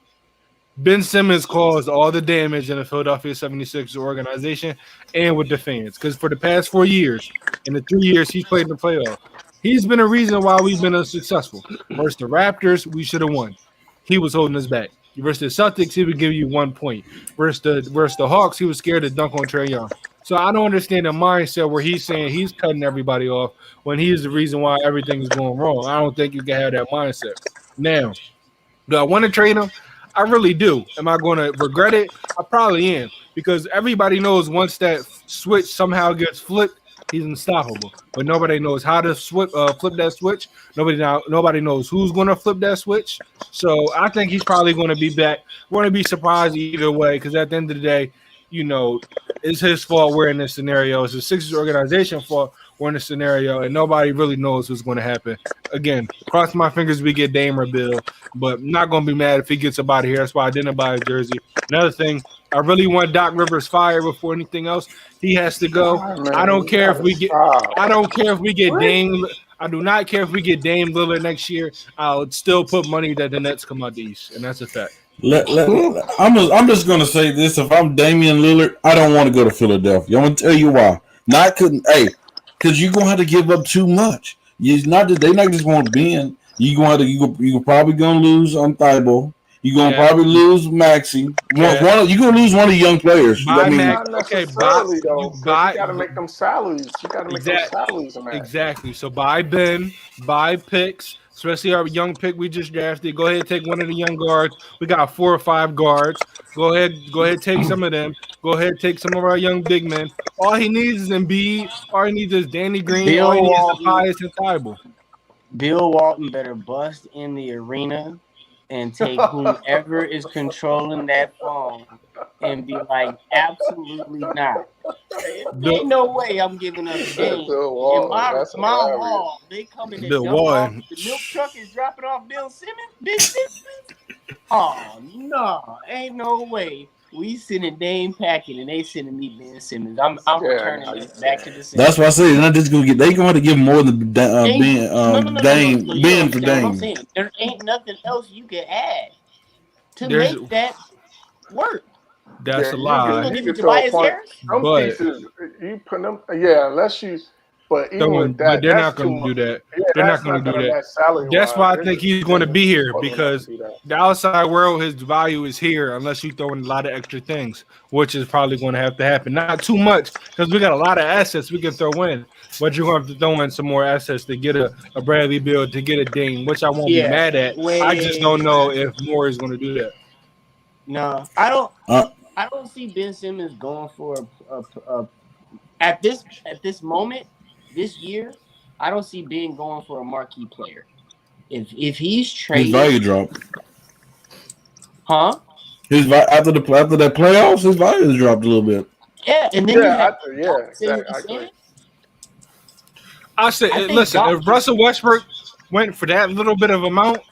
Ben Simmons caused all the damage in the Philadelphia 76ers organization and with the fans. Because for the past 4 years, in the 3 years he's played in the playoff, he's been a reason why we've been unsuccessful. Versus the Raptors, we should have won. He was holding us back. Versus the Celtics, he would give you 1 point. Versus the Hawks, he was scared to dunk on Trae Young. So I don't understand the mindset where he's saying he's cutting everybody off when he's the reason why everything is going wrong. I don't think you can have that mindset. Now, do I want to trade him? I really do. Am I going to regret it? I probably am, because everybody knows once that switch somehow gets flipped, he's unstoppable. But nobody knows how to flip that switch. Nobody knows who's going to flip that switch. So I think he's probably going to be back. We're going to be surprised either way, because at the end of the day, it's his fault we're in this scenario. It's the Sixers organization fault we're in a scenario and nobody really knows what's going to happen. Again, cross my fingers we get Dame or Bill, but I'm not going to be mad if he gets up out of here. That's why I didn't buy a jersey. Another thing, I really want Doc Rivers fired before anything else. He has to go. I don't care if we get Dame. I do not care if we get Dame Lillard next year. I'll still put money that the Nets come out the East, and that's a fact. I'm just gonna say this: if I'm Damian Lillard, I don't want to go to Philadelphia. I'm gonna tell you why. Because you're gonna have to give up too much. It's not that they not just want Ben. You're probably gonna lose on Thibault. You're gonna probably lose Maxey. You're gonna lose one of the young players. Not necessarily, though. You got to make them salaries. You got to make them salaries. Exactly. So buy Ben, buy picks, especially our young pick we just drafted. Go ahead and take one of the young guards. We got 4 or 5 guards. Go ahead, take some of them. Go ahead, take some of our young big men. All he needs is Embiid. All he needs is Danny Green. All he needs is Tyus and Thibault. Bill Walton better bust in the arena and take whomever is controlling that phone and be like, absolutely not. Ain't no way I'm giving up a game. In my hall, they coming to dump off. The milk truck is dropping off Bill Simmons. Big Simmons. Oh, no. Ain't no way. We sending Dame packing and they sending me Ben Simmons. I'm returning this back to the Simmons. That's what I said. They're not just gonna get. They're going to give more than Ben for Dame. There ain't nothing else you can add to make that work. That's a lie. Some pieces you put them. Yeah, unless you. But even with that, they're not going to do that. They're not going to do that. That's why I think he's going to be here because the outside world, his value is here unless you throw in a lot of extra things, which is probably going to have to happen. Not too much because we got a lot of assets we can throw in, but you're going to have to throw in some more assets to get a Bradley Beal, to get a Dame, which I won't be mad at. I just don't know if Moore is going to do that. No, I don't see Ben Simmons going for at this moment. This year, I don't see Ben going for a marquee player. If he's traded, his value dropped. Huh? After that playoffs, his value dropped a little bit. Yeah, and then I said, listen, if Russell Westbrook went for that little bit of amount,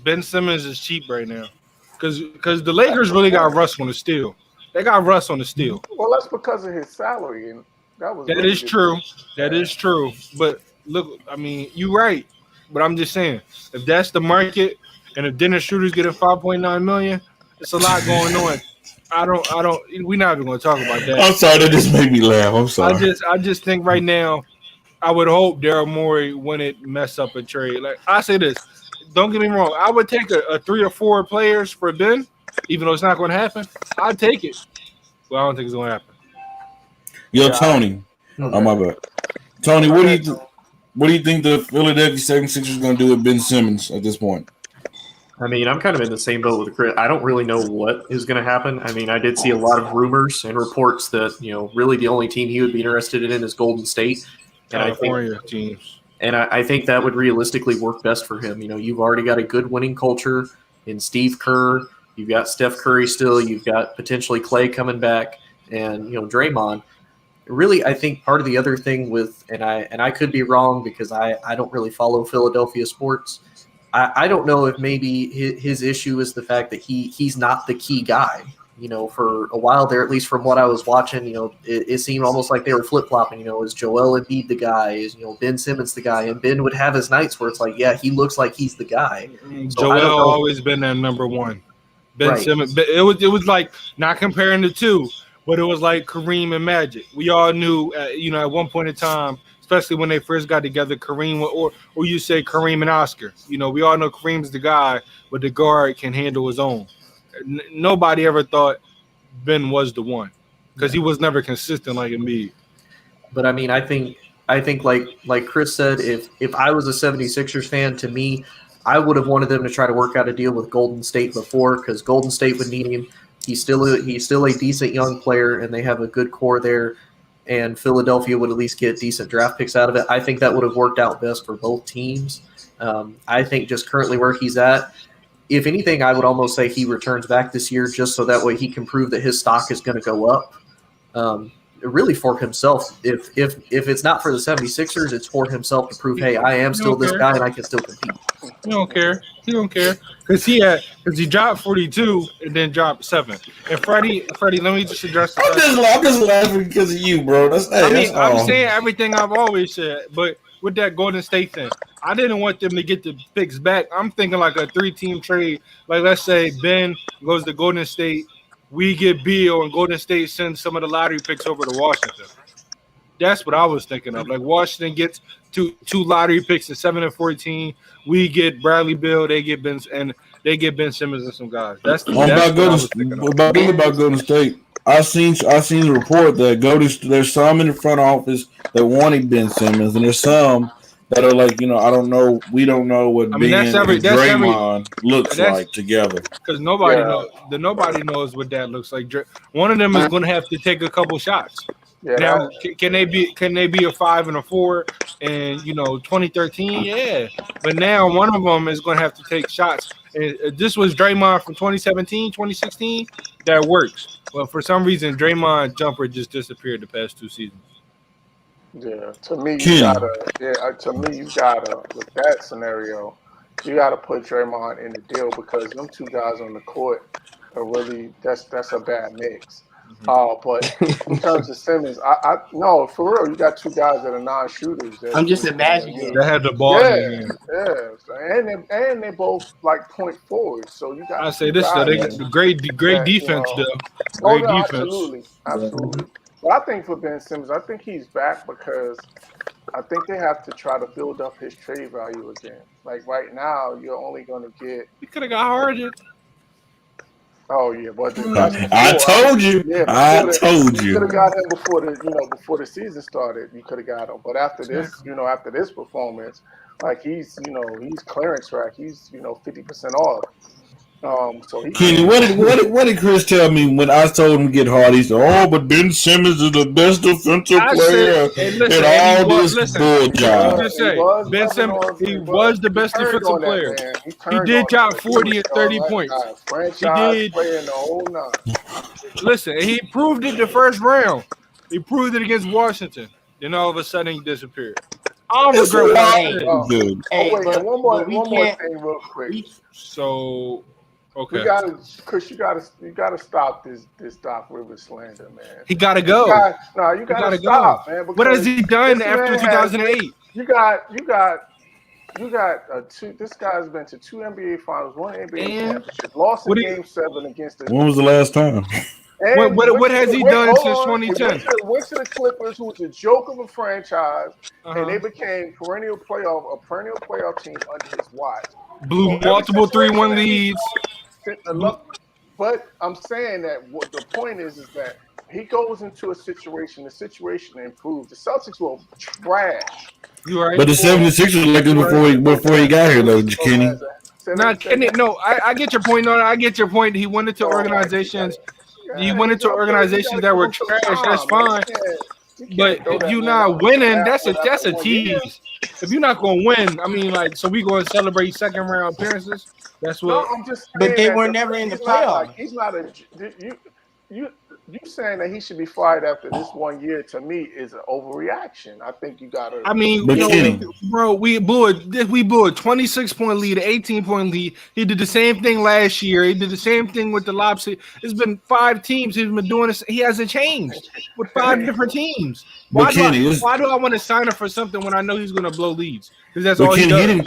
Ben Simmons is cheap right now. Because the Lakers really got Russ on the steal. They got Russ on the steal. Well, that's because of his salary and. That is true. That is true. But look, I mean, you're right. But I'm just saying, if that's the market, and if Dennis Schroeder's getting $5.9 million, it's a lot going on. I don't. We're not even going to talk about that. I'm sorry. That just made me laugh. I'm sorry. I just think right now, I would hope Daryl Morey wouldn't mess up a trade. Like I say this, don't get me wrong. I would take a 3 or 4 players for Ben, even though it's not going to happen. I'd take it. But I don't think it's going to happen. Yo, Tony. Oh, my bad. Tony, what do you think the Philadelphia 76ers are going to do with Ben Simmons at this point? I mean, I'm kind of in the same boat with Chris. I don't really know what is going to happen. I mean, I did see a lot of rumors and reports that, really the only team he would be interested in is Golden State. California teams. And I think that would realistically work best for him. You've already got a good winning culture in Steve Kerr. You've got Steph Curry still. You've got potentially Clay coming back and, Draymond. Really, I think part of the other thing with, and I could be wrong because I don't really follow Philadelphia sports. I don't know if maybe his issue is the fact that he's not the key guy. For a while there, at least from what I was watching, it seemed almost like they were flip-flopping. Is Joel Embiid the guy? Is, Ben Simmons the guy? And Ben would have his nights where it's like, yeah, he looks like he's the guy. So Joel always been that number one. Ben Simmons. It was like not comparing the two. But it was like Kareem and Magic. We all knew, at one point in time, especially when they first got together, Kareem or you say Kareem and Oscar. We all know Kareem's the guy, but the guard can handle his own. Nobody ever thought Ben was the one because he was never consistent like Embiid. But I mean, I think like Chris said, if I was a 76ers fan, to me, I would have wanted them to try to work out a deal with Golden State before because Golden State would need him. He's still a decent young player, and they have a good core there. And Philadelphia would at least get decent draft picks out of it. I think that would have worked out best for both teams. I think just currently where he's at, if anything, I would almost say he returns back this year just so that way he can prove that his stock is going to go up. really for himself. If it's not for the 76ers, it's for himself to prove, hey, I am still this guy and I can still compete. He don't care. He don't care because he dropped 42 and then dropped 7. And Freddie, let me just address. I'm just laughing because of you, bro. I'm saying everything I've always said, but with that Golden State thing, I didn't want them to get the picks back. I'm thinking like a 3-team trade. Like let's say Ben goes to Golden State, we get Beal, and Golden State sends some of the lottery picks over to Washington. That's what I was thinking of. Like Washington gets two lottery picks at 7 and 14. We get Bradley Beal, they get Ben Simmons and some guys. That's what I was thinking of. About Golden State. I seen the report that there's some in the front office that wanted Ben Simmons, and there's some that are like, I don't know. We don't know what Ben and Draymond looks like together. Because nobody knows what that looks like. One of them is going to have to take a couple shots. Yeah, now, can they be a 5 and a 4 in 2013? Yeah, but now one of them is going to have to take shots. And this was Draymond from 2017, 2016. That works. But for some reason, Draymond jumper just disappeared the past 2 seasons. Yeah, to me, you gotta with that scenario, you gotta put Draymond in the deal because them 2 guys on the court are really that's a bad mix. But in terms of Simmons, I no, for real, you got 2 guys that are non-shooters. I'm just imagining they had the ball. And they both like point forward. So you got. I say this though, they got great defense though. Great defense. Absolutely. But I think for Ben Simmons, I think he's back because I think they have to try to build up his trade value again. Like right now, you're only going to get. He could have got Harden. Oh yeah, but I told you. Yeah, I told you. You could have got him before the season started. You could have got him, but after this performance, like he's clearance track. He's 50% off. So Kenny, what did Chris tell me when I told him to get hard? He said, "Oh, but Ben Simmons is the best defensive player in all this bull job." Ben Simmons, he was the best defensive player. He did drop 40 and 30 points. He did. Listen, he proved it the first round. He proved it against Washington. Then all of a sudden, he disappeared. I don't regret what I said. One more thing, real quick. So. Okay. Chris, you gotta stop this Doc Rivers slander, man. He gotta go. You gotta stop, man. What has he done after 2008? You got this guy's been to 2 NBA finals, 1 NBA championship, lost in Game 7 against the. When was the last time? What has he done since 2010? Went to the Clippers, who was a joke of a franchise, and they became a perennial playoff team under his watch. Blew multiple 3-1 leads. But I'm saying that what the point is that he goes into a situation, the situation improves. The Celtics will trash. You right? But the 76ers like this before he got here, though, Kenny. No, I get your point. No, I get your point. He went into organizations. He went into organizations that were trash. That's fine. But if you're not winning, that's a tease. If you're not gonna win, I mean, like, so we going to celebrate 2nd round appearances. That's what. No, I'm just. But they were never in the playoffs. He's not a. You saying that he should be fired after this 1 year to me is an overreaction. I think you got to. I mean, bro, we blew a 26-point lead, an 18-point lead. He did the same thing last year. He did the same thing with the Lobster. It's been 5 teams he's been doing this. He hasn't changed with 5 different teams. Why do I want to sign up for something when I know he's going to blow leads? Because that's all he does.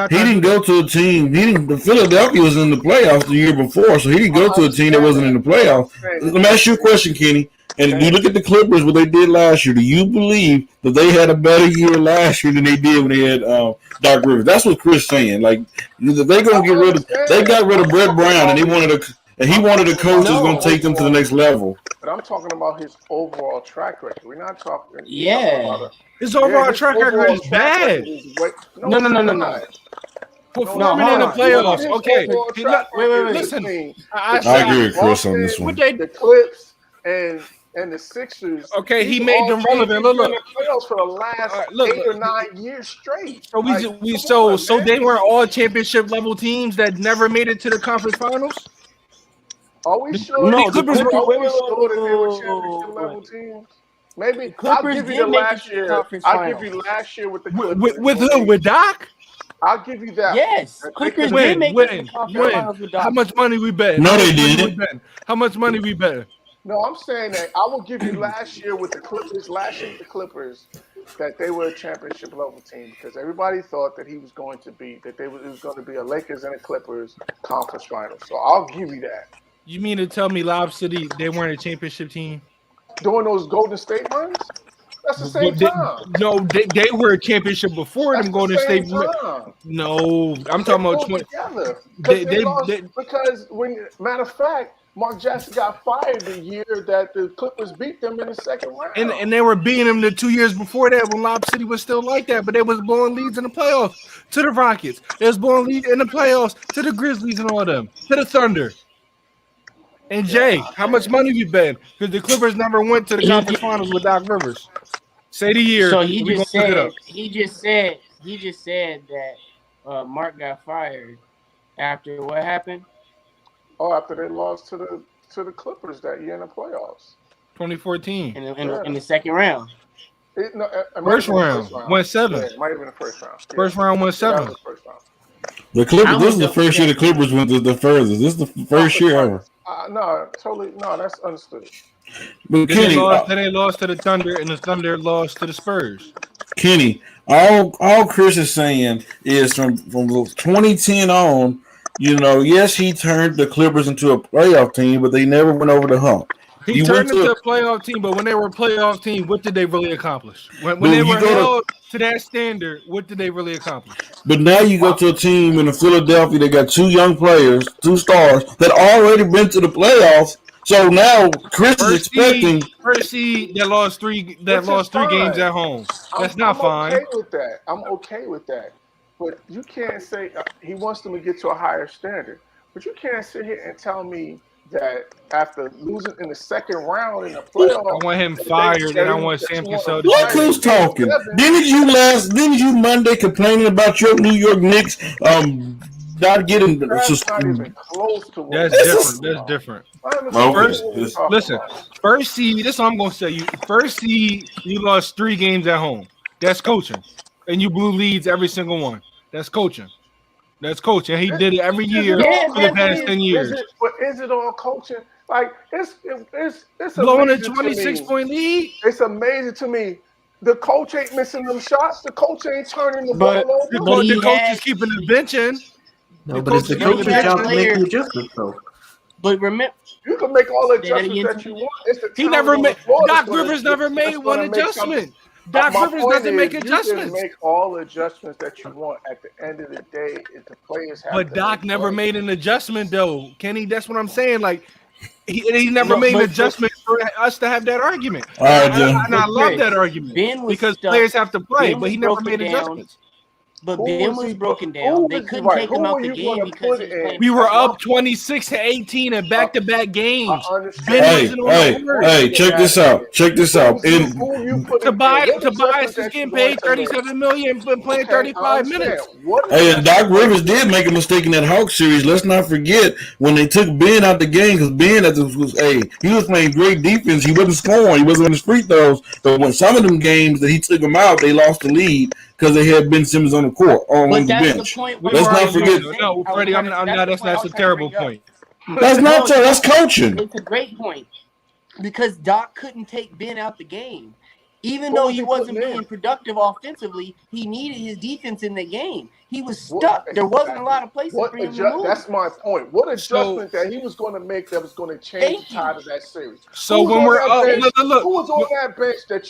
He didn't go to a team. The Philadelphia was in the playoffs the year before, so he didn't go to a team that wasn't in the playoffs. Let me ask you a question, Kenny. And you look at the Clippers, what they did last year. Do you believe that they had a better year last year than they did when they had Doc Rivers? That's what Chris saying. Like they gonna get rid of. They got rid of Brett Brown, and he wanted a coach that's gonna take them to the next level. But I'm talking about his overall track record. We're not talking. His overall track record is bad. No. Performing in the playoffs. Okay. Wait. Listen. I agree with Chris on this one. The Clips and the Sixers. Okay, he made them relevant. Look. Playoffs for the last 8 or 9 years straight. So they weren't all championship level teams that never made it to the conference finals? Are we sure? No, the Clippers were championship level teams. Maybe Clippers I'll give you did the make last the year. conference I'll give finals. you last year with the Clippers. With who? With Doc? I'll give you that. Yes, Clippers did make it to the conference finals with Doc. How much money we bet? No, they didn't. How much money we bet? No, I'm saying that I will give you last year with the Clippers, that they were a championship level team because everybody thought that he was going to be it was going to be a Lakers and a Clippers conference finals. So I'll give you that. You mean to tell me Lob City they weren't a championship team during those Golden State runs? That's the same time. No, they were a championship before them Golden State. No, I'm talking about 20. Because matter of fact, Mark Jackson got fired the year that the Clippers beat them in the second round. And they were beating them the 2 years before that when Lob City was still like that, but they was blowing leads in the playoffs to the Rockets. They was blowing leads in the playoffs to the Grizzlies and all them, to the Thunder. And Jay, how much money you bet? Because the Clippers never went to the conference finals with Doc Rivers. Say the year. So he just said that Mark got fired after what happened? Oh, after they lost to the Clippers that year in the playoffs. 2014. In the second round. First round. Went 7. Yeah, it might have been the first round. Yeah. First round went 7. The Clippers. This is the first year the Clippers went the furthest. This is the first year ever. No, that's understood. But Then Kenny, they lost to the Thunder, and the Thunder lost to the Spurs. Kenny, all Chris is saying is from 2010 on. Yes, he turned the Clippers into a playoff team, but they never went over the hump. He turned into a playoff team, but when they were a playoff team, what did they really accomplish? When they were held to that standard, what did they really accomplish? But now you go to a team in Philadelphia, they got 2 young players, 2 stars, that already been to the playoffs. So now Chris is expecting first seed that lost three games at home. That's not fine. I'm okay with that. But you can't say he wants them to get to a higher standard. But you can't sit here and tell me that after losing in the second round in the playoffs, I want him fired, and I want Sam Cassell to. Look who's talking. Didn't you Monday complaining about your New York Knicks not getting? That's not even close to. That's different. Listen, first seed. This is what I'm gonna say. First seed, you lost 3 games at home. That's coaching, and you blew leads every single one. That's coaching. That's coaching. He did it every year for the past 10 years. Is it all coaching? Like it's blowing a 26-point lead. It's amazing to me. The coach ain't missing them shots. The coach ain't turning the ball over. The coach is keeping the bench in. No, but it's the coach's job to make the adjustments, though. But remember, you can make all the adjustments that you want. He never made. Doc Rivers never made one adjustment. Doc Rivers doesn't make adjustments. You can make all the adjustments that you want. At the end of the day, if the players have. But Doc never made an adjustment, though, Kenny. That's what I'm saying. Like he never made an adjustment for us to have that argument. And I love that argument because players have to play, but he never made adjustments. But Ben was broken down. They couldn't take him out the game because we were up 26-18 in back-to-back games. Hey, check this out. Tobias is getting paid $37 million and playing 35 minutes. Hey, and Doc Rivers did make a mistake in that Hawks series. Let's not forget when they took Ben out the game because Ben he was playing great defense. He wasn't scoring. He wasn't on his free throws. But when some of them games that he took them out, they lost the lead because they had Ben Simmons on the court on the bench. Let's not forget. No, Freddie, I'm not. That's a terrible point. That's not true. That's coaching. It's a great point because Doc couldn't take Ben out the game. Even though he wasn't being productive offensively, he needed his defense in the game. He was stuck. There wasn't a lot of places for him to move. That's my point. What adjustment that he was going to make that was going to change the tide of that series? So when we're up, look, who was on that bench that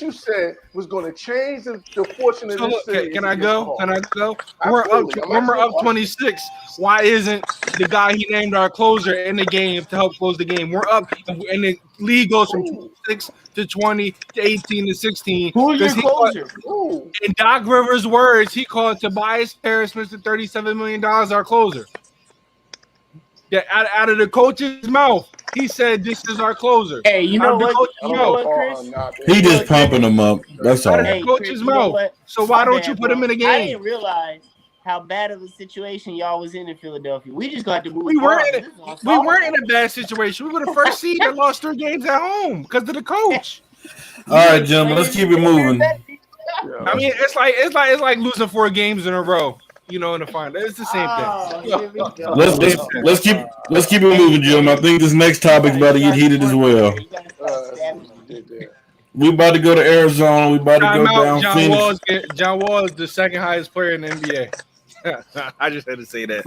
you said was going to change the fortune of this series? Can I go? When we're up 26. Why isn't the guy he named our closer in the game to help close the game? We're up, and the league goes from 26 to 20 to 18 to 16. Who's your closer? In Doc Rivers' words, he called Tobias Harris, Mr. $37 million, our closer. Out of the coach's mouth, he said, "This is our closer." Hey, you know what, Chris? He just pumping them up. That's all. Out of the coach's mouth. So why don't you put him in the game? I didn't realize how bad of a situation y'all was in Philadelphia. We just got to move. We weren't in a bad situation. We were the first seed that lost 3 games at home because of the coach. All right, gentlemen, let's keep it moving. I mean, it's like losing 4 games in a row. In the final, it's the same thing. Let's keep it moving, Jim. I think this next topic's about to get heated as well. We about to go to Arizona. We about to go down Phoenix. John Wall is the second highest player in the NBA. I just had to say that.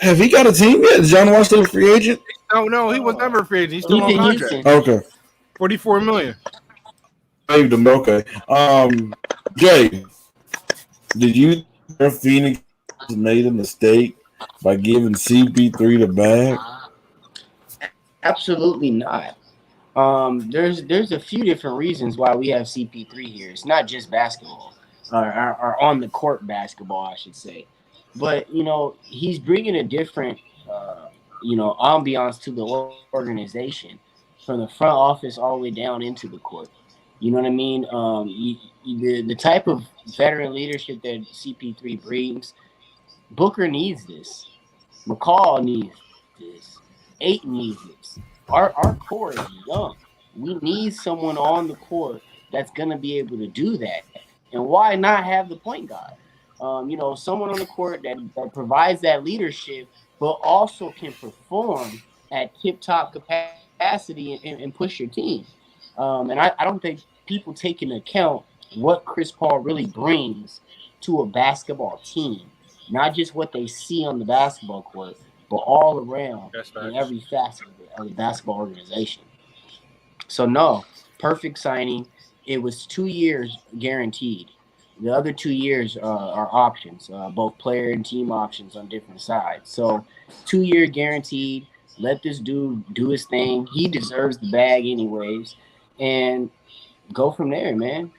Have he got a team yet? Is John Wall still a free agent? No, he was never a free agent. He's still on contract. Okay. $44 million. Saved him. Okay. Jay, did you think Phoenix made a mistake by giving CP3 the bag? Absolutely not. There's a few different reasons why we have CP3 here. It's not just basketball, or on the court basketball, I should say. But he's bringing a different ambiance to the organization, from the front office all the way down into the court. You know what I mean? The type of veteran leadership that CP3 brings, Booker needs this. McCall needs this. Ayton needs this. Our core is young. We need someone on the court that's going to be able to do that. And why not have the point guard? Someone on the court that provides that leadership, but also can perform at tip-top capacity and push your team. And I don't think people take into account what Chris Paul really brings to a basketball team. Not just what they see on the basketball court, but all around in every facet of the basketball organization. So, no, perfect signing. It was 2 years guaranteed. The other 2 years are options, both player and team options on different sides. So 2-year guaranteed. Let this dude do his thing. He deserves the bag anyways. And go from there, man.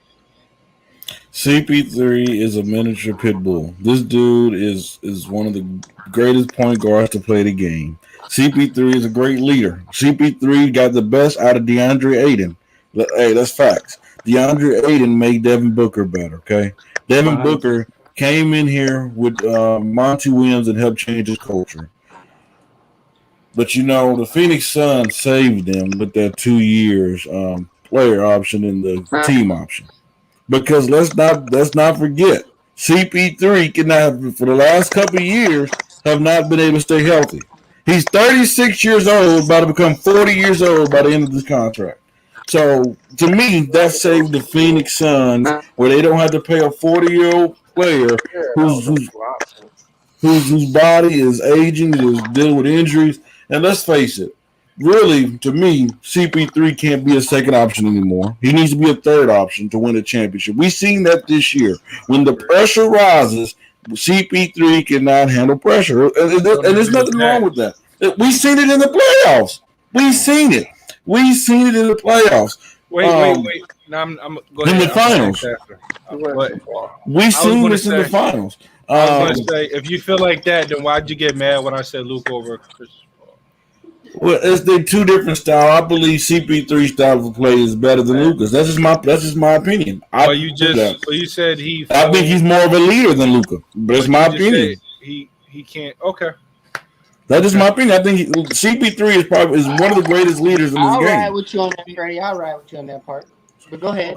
CP3 is a miniature pit bull. This dude is one of the greatest point guards to play the game. CP3 is a great leader. CP3 got the best out of DeAndre Ayton. Hey, that's facts. DeAndre Ayton made Devin Booker better, okay? Devin Booker came in here with Monty Williams and helped change his culture. But, the Phoenix Suns saved them with that 2 years player option and the team option. Because let's not forget, CP3 cannot, for the last couple of years, have not been able to stay healthy. He's 36 years old, about to become 40 years old by the end of this contract. So, to me, that saved the Phoenix Suns, where they don't have to pay a 40-year-old player whose body is aging, is dealing with injuries. And let's face it, really, to me, CP3 can't be a second option anymore. He needs to be a third option to win a championship. We've seen that this year. When the pressure rises, CP3 cannot handle pressure. And there's nothing wrong with that. We've seen it in the playoffs. We've seen it in the playoffs. Wait. No, I'm go ahead. In the finals. We've seen this in the finals. I was going to say, if you feel like that, then why'd you get mad when I said Luke over Chris? Well, they're two different styles. I believe CP3's style of play is better than Luka's. That's just my opinion. You said he. I think he's more of a leader than Luka, but it's my opinion. He can't. Okay. That is my opinion. I think CP3 is one of the greatest leaders in this game. I'll ride with you on that, Freddie. I'll ride with you on that part. But go ahead.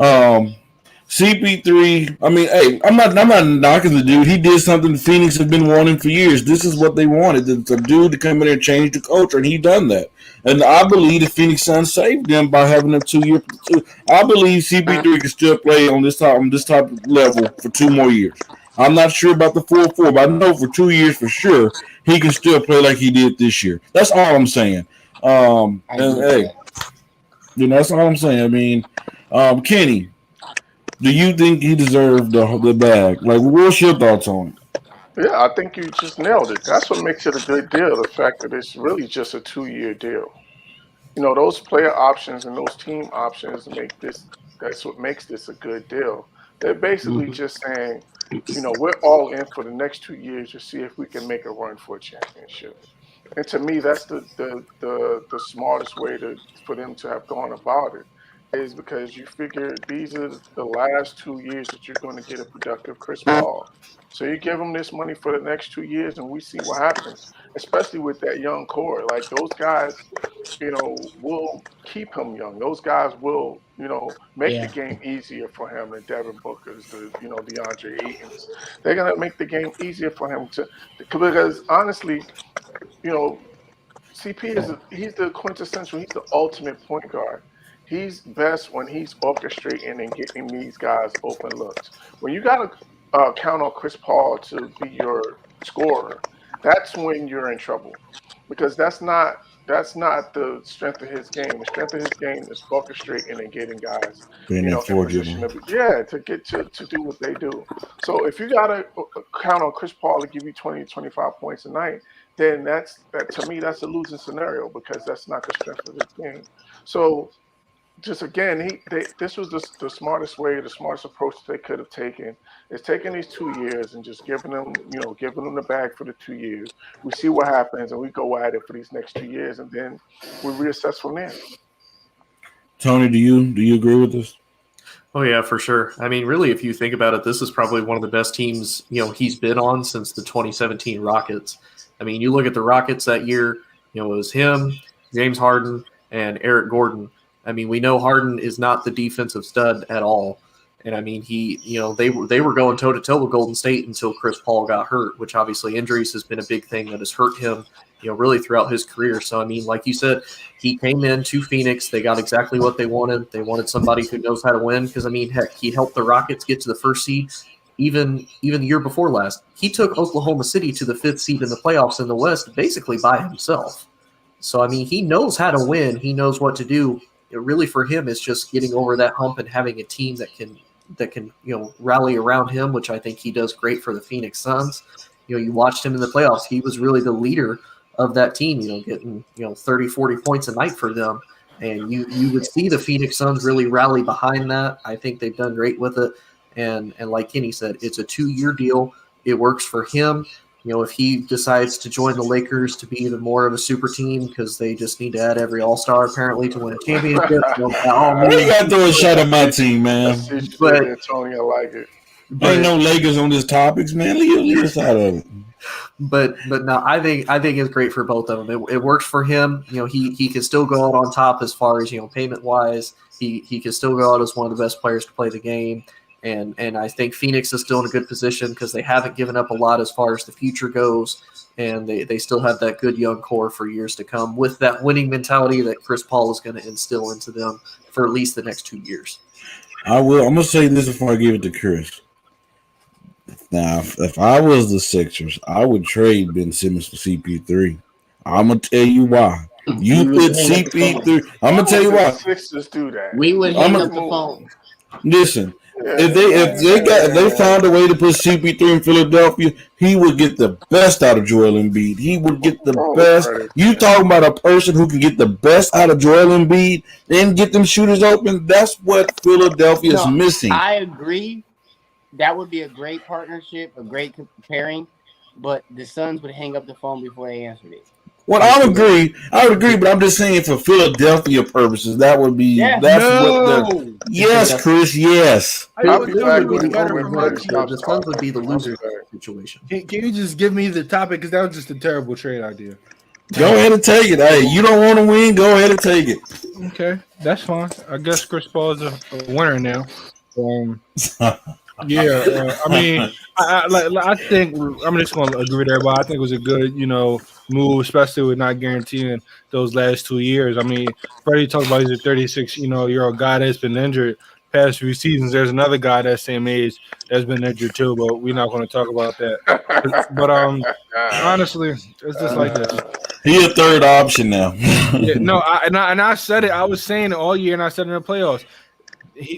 CP3, I mean, hey, I'm not knocking the dude. He did something Phoenix has been wanting for years. This is what they wanted. The dude to come in and change the culture, and he done that. And I believe the Phoenix Suns saved them by having a 2 year. I believe CP3 can still play on this type of level for 2 more years. I'm not sure about the 4-4, but I know for 2 years for sure he can still play like he did this year. That's all I'm saying. And hey, that's all I'm saying. I mean, Kenny, do you think he deserved the bag? Like, what's your thoughts on it? Yeah, I think you just nailed it. That's what makes it a good deal, the fact that it's really just a 2-year deal. Those player options and those team options that's what makes this a good deal. They're basically just saying, we're all in for the next 2 years to see if we can make a run for a championship. And to me, that's the smartest way for them to have gone about it, is because you figure these are the last 2 years that you're going to get a productive Chris Paul. So you give him this money for the next 2 years, and we see what happens. Especially with that young core, like those guys, will keep him young. Those guys will, make the game easier for him. The Devin Booker's, the DeAndre Ayton's, they're gonna make the game easier for him because honestly, CP he's the quintessential. He's the ultimate point guard. He's best when he's orchestrating and getting these guys open looks. When you got to count on Chris Paul to be your scorer, that's when you're in trouble, because that's not the strength of his game. The strength of his game is orchestrating and getting guys in position to get to do what they do. So if you got to count on Chris Paul to give you 20 to 25 points a night, then that to me that's a losing scenario, because that's not the strength of his game. So just again, this was the smartest way, the smartest approach they could have taken, is taking these 2 years and just giving them the bag for the 2 years. We see what happens, and we go at it for these next 2 years, and then we reassess from there. Tony, do you agree with this? Oh yeah, for sure. I mean, really, if you think about it, this is probably one of the best teams he's been on since the 2017 Rockets. I mean, you look at the Rockets that year. It was him, James Harden, and Eric Gordon. I mean, we know Harden is not the defensive stud at all. And I mean, they were going toe to toe with Golden State until Chris Paul got hurt, which obviously injuries has been a big thing that has hurt him, really throughout his career. So, I mean, like you said, he came in to Phoenix. They got exactly what they wanted. They wanted somebody who knows how to win, because, I mean, heck, he helped the Rockets get to the first seed. Even the year before last, he took Oklahoma City to the 5th seed in the playoffs in the West basically by himself. So, I mean, he knows how to win. He knows what to do. Really, for him, it's just getting over that hump and having a team that can rally around him, which I think he does great for the Phoenix Suns. You watched him in the playoffs. He was really the leader of that team, getting 30, 40 points a night for them. And you would see the Phoenix Suns really rally behind that. I think they've done great with it. And like Kenny said, it's a 2-year deal. It works for him. If he decides to join the Lakers to be even more of a super team, because they just need to add every all-star apparently to win a championship. You got to throw a shot at my team, man. But Tony, I like it. Ain't no Lakers on this topics, man. Leave us out of it. But no, I think it's great for both of them. It works for him. He can still go out on top as far as payment wise. He can still go out as one of the best players to play the game. And I think Phoenix is still in a good position because they haven't given up a lot as far as the future goes, and they still have that good young core for years to come with that winning mentality that Chris Paul is going to instill into them for at least the next 2 years. I'm going to say this before I give it to Chris. Now, if I was the Sixers, I would trade Ben Simmons for CP3. I'm going to tell you why. You put CP3. I'm going to tell you why. Sixers do that. We would hang up the phone. Listen. If they found a way to put CP3 in Philadelphia, he would get the best out of Joel Embiid. He would get the best. You talking about a person who can get the best out of Joel Embiid and get them shooters open? That's what Philadelphia is missing. I agree. That would be a great partnership, a great pairing, but the Suns would hang up the phone before they answered it. Well, I would agree, but I'm just saying for Philadelphia purposes, that would be Yes, Chris, yes. The Suns would be the loser situation. Can you just give me the topic? Because that was just a terrible trade idea. Go ahead and take it. Hey, you don't want to win, go ahead and take it. Okay, that's fine. I guess Chris Paul is a winner now. I mean, I think I'm just going to agree with everybody. I think it was a good, move, especially with not guaranteeing those last 2 years. I mean, Freddie talked about he's a 36-year-old guy that's been injured past few seasons. There's another guy that same age that's been injured too, but we're not going to talk about that. But honestly, it's just like this. He a third option now. I said it. I was saying it all year, and I said it in the playoffs.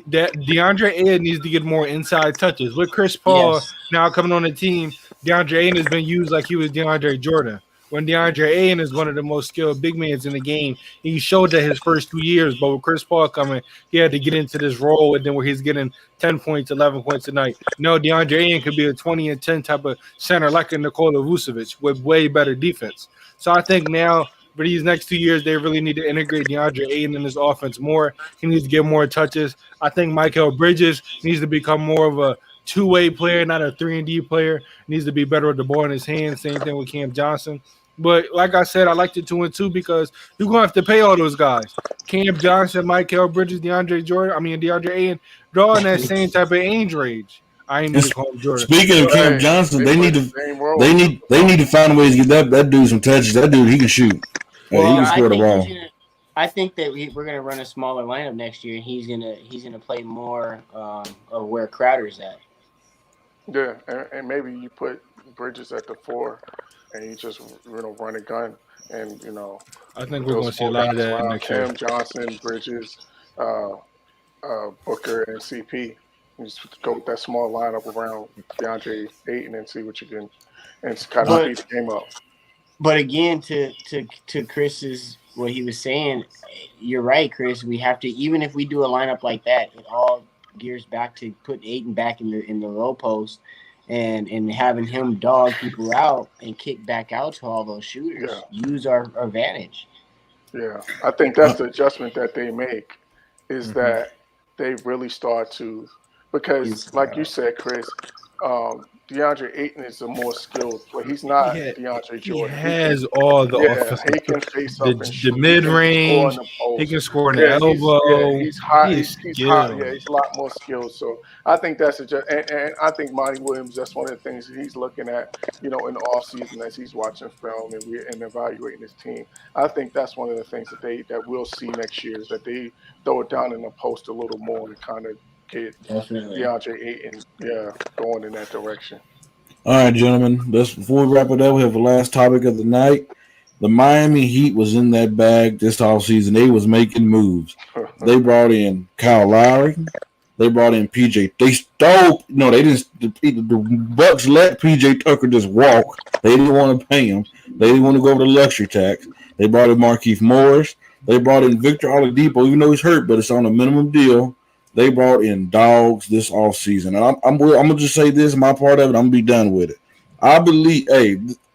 That DeAndre Ayton needs to get more inside touches. With Chris Paul now coming on the team, DeAndre Ayton has been used like he was DeAndre Jordan. When DeAndre Ayton is one of the most skilled big men in the game, he showed that his first 2 years. But with Chris Paul coming, he had to get into this role, and then where he's getting 10 points, 11 points a night. No, DeAndre Ayton could be a 20 and 10 type of center like a Nikola Vucevic with way better defense. So I think now for these next 2 years, they really need to integrate DeAndre Ayton in his offense more. He needs to get more touches. I think Mikal Bridges needs to become more of a two-way player, not a 3-and-D player. Needs to be better with the ball in his hands. Same thing with Cam Johnson. But like I said, I like the 2-2 because you're going to have to pay all those guys. Cam Johnson, Mikael Bridges, DeAndre Ayton, drawing that same type of age range. I ain't even call him Jordan. Speaking of Cam Johnson, they need to find ways to get that dude some touches. That dude, he can shoot. Well, he can score the ball. I think that we're gonna run a smaller lineup next year, and he's gonna play more of where Crowder's at. Yeah, and maybe you put Bridges at the 4, and you just run a gun, and I think we're gonna see a lot of that next year. Cam Johnson, Bridges, Booker, and CP. You just go with that small lineup around DeAndre Ayton and see what you can, and kind of speed the game up. But again, to Chris's what he was saying, you're right, Chris. We have to, even if we do a lineup like that, it all gears back to put Ayton back in the low post and having him dog people out and kick back out to all those shooters. Yeah. Use our advantage. Yeah, I think that's the adjustment that they make is that they really start to. Because, like you said, Chris, DeAndre Ayton is a more skilled player. He's not DeAndre Jordan. He has all the offensive. He can face up the mid range. He can score in the elbow. He's hot. He's hot. Yeah, he's a lot more skilled. So I think that's and I think Monty Williams. That's one of the things that he's looking at. In the offseason as he's watching film and evaluating his team. I think that's one of the things that we'll see next year is that they throw it down in the post a little more and kind of get DeAndre Ayton, going in that direction. All right, gentlemen. Before we wrap it up, we have the last topic of the night. The Miami Heat was in that bag this offseason. They was making moves. They brought in Kyle Lowry. They brought in PJ. They stole. No, they didn't. The Bucks let PJ Tucker just walk. They didn't want to pay him. They didn't want to go over the luxury tax. They brought in Markieff Morris. They brought in Victor Oladipo, even though he's hurt, but it's on a minimum deal. They brought in dogs this offseason. And I'm going to just say this, my part of it, I'm going to be done with it. I believe,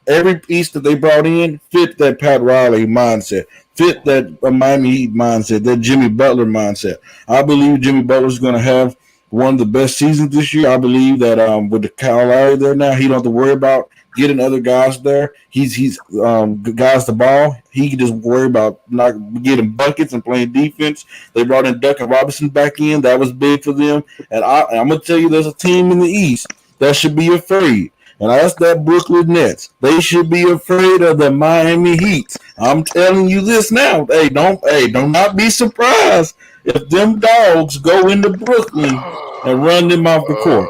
every piece that they brought in fit that Pat Riley mindset, fit that Miami Heat mindset, that Jimmy Butler mindset. I believe Jimmy Butler's going to have one of the best seasons this year. I believe that with the Kyle Lowry there now, he don't have to worry about getting other guys there. He's guys the ball. He can just worry about not getting buckets and playing defense. They brought in Duncan Robinson back in. That was big for them. And I'm going to tell you, there's a team in the East that should be afraid. And that's that Brooklyn Nets. They should be afraid of the Miami Heat. I'm telling you this now. Don't not be surprised if them dogs go into Brooklyn and run them off the court.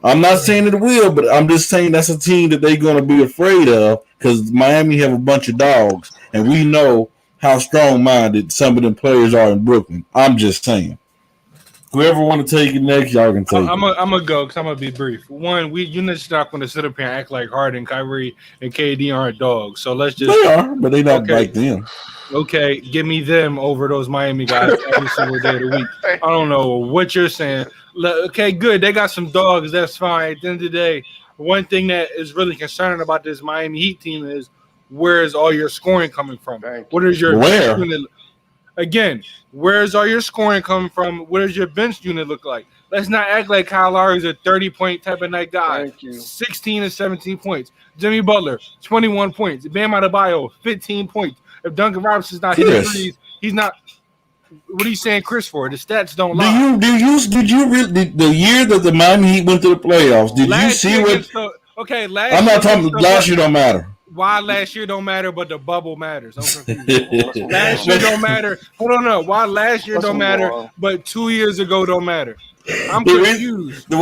I'm not saying it will, but I'm just saying that's a team that they're going to be afraid of because Miami have a bunch of dogs, and we know how strong-minded some of them players are in Brooklyn. I'm just saying. Whoever want to take it next, y'all can take it. I'm going to go because I'm going to be brief. One, you're not going to sit up here and act like Harden, Kyrie, and KD aren't dogs. So let's just – They are, but they're not like them. Okay, give me them over those Miami guys every single day of the week. I don't know what you're saying. Okay, good. They got some dogs. That's fine. At the end of the day, one thing that is really concerning about this Miami Heat team is where's all your scoring coming from? What is your bench unit? Again, where's all your scoring coming from? What does your bench unit look like? Let's not act like Kyle Lowry's a 30-point type of night guy. 16 and 17 points. Jimmy Butler, 21 points. Bam Adebayo, 15 points. If Duncan Robinson's not hitting threes, he's not. What are you saying, Chris? For the stats don't lie. Did you really the year that the Miami Heat went to the playoffs? Did you see what? I'm not talking. Last year don't matter. Why last year don't matter, but the bubble matters? I'm confused. Last year don't matter. Hold on, no. Why last year don't matter, but 2 years ago don't matter? I'm confused.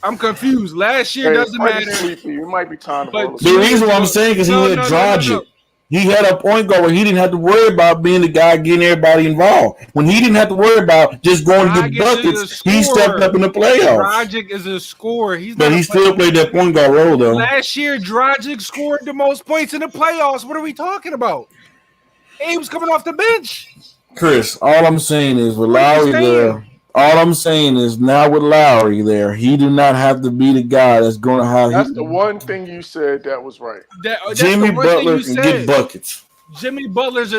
I'm confused. Last year doesn't matter. You might be tired of all the reason why I'm saying because he had Dragic. He had a point guard where he didn't have to worry about being the guy getting everybody involved. When he didn't have to worry about just going to get buckets, he stepped up in the playoffs. Dragic is a scorer. But he still played that point guard role, though. Last year, Dragic scored the most points in the playoffs. What are we talking about? He was coming off the bench. Chris, all I'm saying is with Lowry there, all I'm saying is now with Lowry there, he do not have to be the guy that's going to have. That's the one thing you said that was right. Jimmy Butler can get buckets. Jimmy Butler's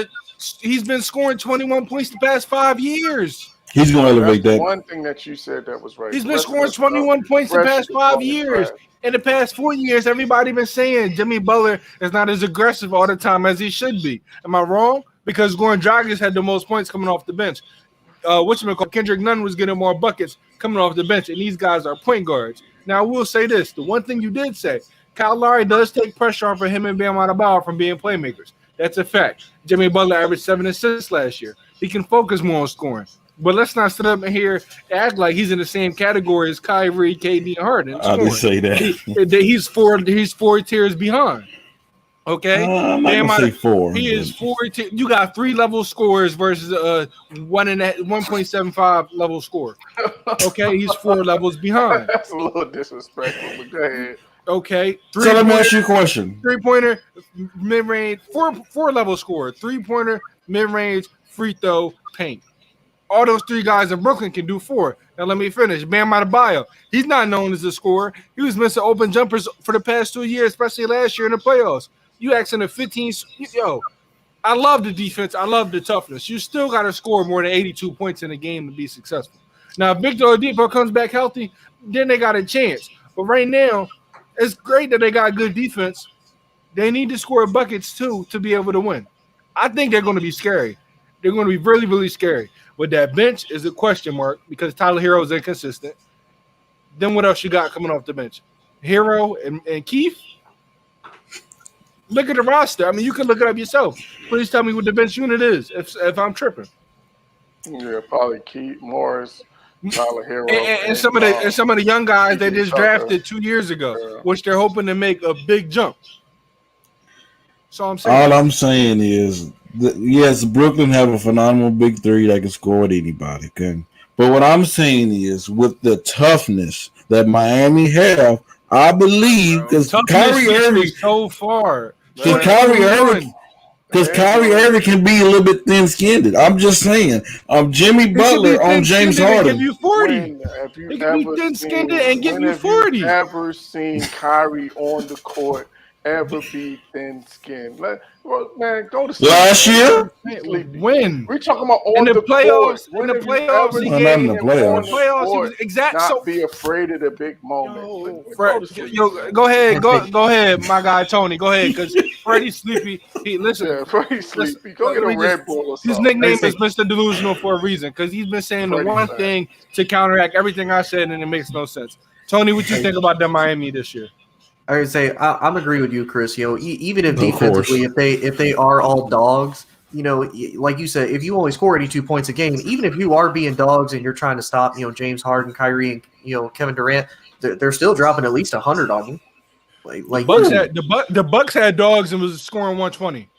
he's been scoring 21 points the past 5 years. He's going to elevate that. One thing that you said that was right. He's been scoring 21 points the past 5 years. In the past 4 years, everybody been saying Jimmy Butler is not as aggressive all the time as he should be. Am I wrong? Because Goran Dragic had the most points coming off the bench. Kendrick Nunn was getting more buckets coming off the bench, and these guys are point guards. Now, I will say this. The one thing you did say, Kyle Lowry does take pressure off of him and Bam Adebayo from being playmakers. That's a fact. Jimmy Butler averaged 7 assists last year. He can focus more on scoring. But let's not sit up here and act like he's in the same category as Kyrie, KD, and Harden. I didn't say that. He's four tiers behind. Okay, I'm not gonna say 4. He is 4. You got 3 level scorers versus 1.75 level score. Okay, he's 4 levels behind. That's a little disrespectful, but go ahead. Okay, so let me ask you a question. 3-pointer, mid-range, 4 level scorer, 3-pointer, mid-range, free throw, paint. All those 3 guys in Brooklyn can do 4. Now let me finish. Bam Adebayo, he's not known as a scorer. He was missing open jumpers for the past 2 years, especially last year in the playoffs. You asking a 15, I love the defense. I love the toughness. You still got to score more than 82 points in a game to be successful. Now, if Victor Oladipo comes back healthy, then they got a chance. But right now, it's great that they got good defense. They need to score buckets, too, to be able to win. I think they're going to be scary. They're going to be really, really scary. But that bench is a question mark because Tyler Hero is inconsistent. Then what else you got coming off the bench? Hero and Keith? Look at the roster. I mean, you can look it up yourself. Please tell me what the bench unit is if I'm tripping. Yeah, probably Keith Morris, Tyler Hero, and some of the young guys they just drafted 2 years ago, which they're hoping to make a big jump. So I'm saying. All I'm saying is, yes, Brooklyn have a phenomenal big 3 that can score at anybody. Okay, but what I'm saying is, with the toughness that Miami have, I believe because Kyrie Irving so far. Because Kyrie Irving can be a little bit thin-skinned. I'm just saying. Jimmy Butler on James Harden. Give you 40. He can be thin-skinned and give you 40. Have you ever seen Kyrie on the court ever be thin-skinned? Man, go to sleep. Last year? When? We're talking about in the playoffs. In the playoffs, he was be afraid of the big moment. Go ahead, my guy Tony. Go ahead, because Freddie's sleepy. Freddie's sleepy. Go get a Red Bull or something. His nickname is Mr. Delusional for a reason, because he's been saying the one thing to counteract everything I said, and it makes no sense. Tony, what you think about the Miami this year? I would say I'm agree with you, Chris. Even if defensively, if they are all dogs, like you said, if you only score 82 points a game, even if you are being dogs and you're trying to stop, James Harden, Kyrie, and Kevin Durant, they're still dropping at least 100 on you. The Bucks had dogs and was scoring 120.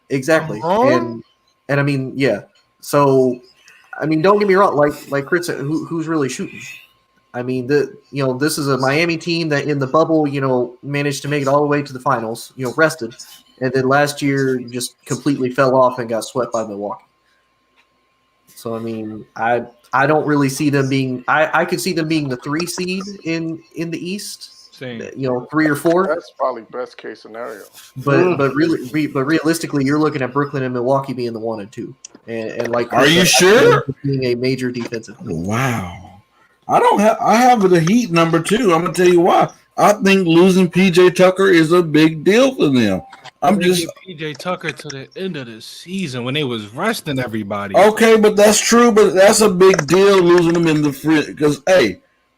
Exactly, and I mean, yeah. So, I mean, don't get me wrong. Like Chris said, who's really shooting? I mean, this is a Miami team that in the bubble, managed to make it all the way to the finals, rested. And then last year just completely fell off and got swept by Milwaukee. So, I mean, I don't really see them being – I could see them being the 3 seed in the East. Same. 3 or 4. That's probably best case scenario. But realistically, you're looking at Brooklyn and Milwaukee being the 1 and 2. And like, are you sure? Being a major defensive team. Wow. I have the Heat number 2. I'm gonna tell you why. I think losing PJ Tucker is a big deal for them. I'm just PJ Tucker to the end of the season when they was resting everybody. Okay, but that's true. But that's a big deal losing them in the free because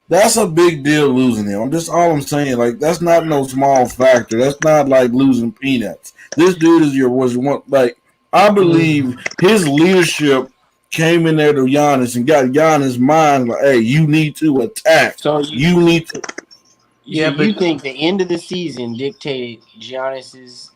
that's a big deal losing him. I'm just all I'm saying. Like that's not no small factor. That's not like losing peanuts. This dude was one. Like I believe his leadership came in there to Giannis and got Giannis' mind like, hey, you need to attack. So you need to. Yeah, but you think the end of the season dictated Giannis's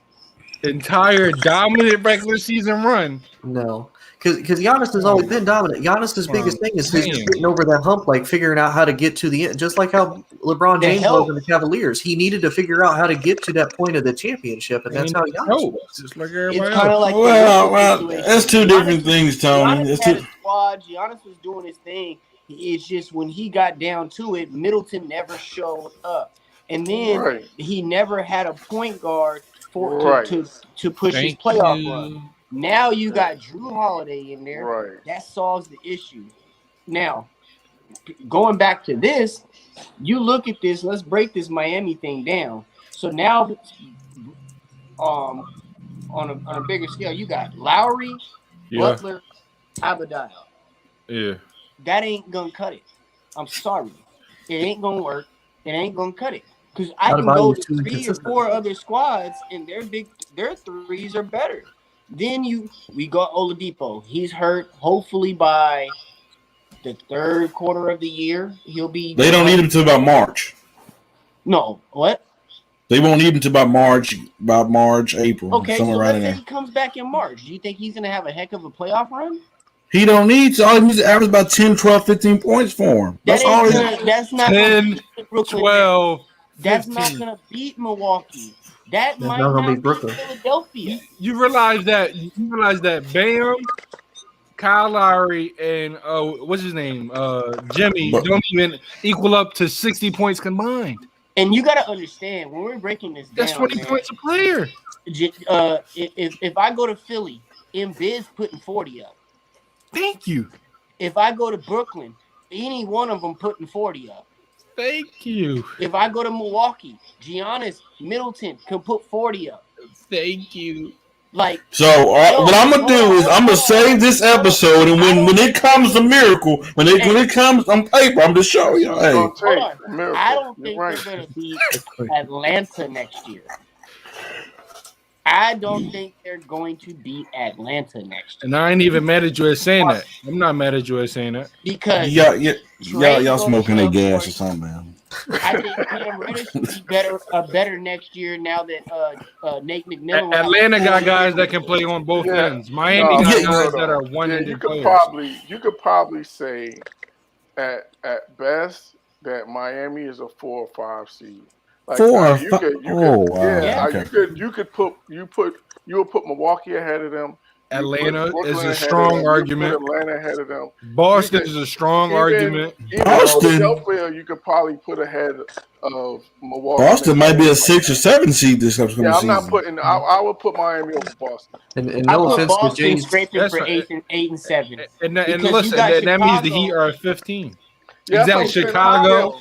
entire dominant regular season run? No, because Giannis has always been dominant. Giannis' biggest thing is just getting over that hump, like figuring out how to get to the end, just like how LeBron James was in the Cavaliers. He needed to figure out how to get to that point of the championship, and that's how Giannis was. Just like everybody it's kind of like well, that's 2 different things, Tony. Giannis had a squad. Giannis was doing his thing. It's just when he got down to it, Middleton never showed up, and then he never had a point guard to push his playoff run. Now you got Drew Holiday in there. Right. That solves the issue. Now, going back to this, you look at this. Let's break this Miami thing down. So now, on a bigger scale, you got Lowry, Butler, Abadal. Yeah. That ain't gonna cut it. I'm sorry. It ain't gonna work. It ain't gonna cut it. Because I can go to 3 or 4 other squads and their threes are better. Then we got Oladipo. He's hurt. Hopefully by the third quarter of the year, he'll be. They don't need him till about March. No, what? They won't need him till about March, April. Okay, so right let's say he comes back in March. Do you think he's gonna have a heck of a playoff run? He don't need to. All he needs to average about 10, 12, 15 points for him. That's all. That's not 10, 12. That's not gonna beat Milwaukee. That might not beat Philadelphia. You realize that Bam, Kyle Lowry, and what's his name? Jimmy don't even equal up to 60 points combined. And you gotta understand when we're breaking this down. That's 20 points a player. If I go to Philly, Embiid's putting 40 up. Thank you. If I go to Brooklyn, any one of them putting 40 up. Thank you. If I go to Milwaukee, Giannis, Middleton can put 40 up. Thank you. So what I'm gonna do is I'm gonna save this episode, and when it comes to Miracle, when it comes on paper, I'm just showing you. Hey, I don't think they're gonna beat Atlanta next year. I don't think they're going to beat Atlanta next year. And I ain't even mad at you at saying that. I'm not mad at you at saying that. Because y'all smoking their gas or something, man. I think Cam Reddish should be better next year now that Nate McMillan. Atlanta got guys that can play on both ends. Miami got guys that are one-ended players. You could probably say at best that Miami is a 4 or 5 seed. Like, 4 or 5. You would put Milwaukee ahead of them. Atlanta is a strong argument. Atlanta ahead of them. Boston is a strong argument. Boston, you could probably put ahead of Milwaukee. Boston might be a 6 or 7 seed this upcoming season. I'm not putting. I would put Miami over Boston. And no offense to James, scraping for 8 and 7. And listen, that means the Heat are at 15. Yeah, exactly. Chicago.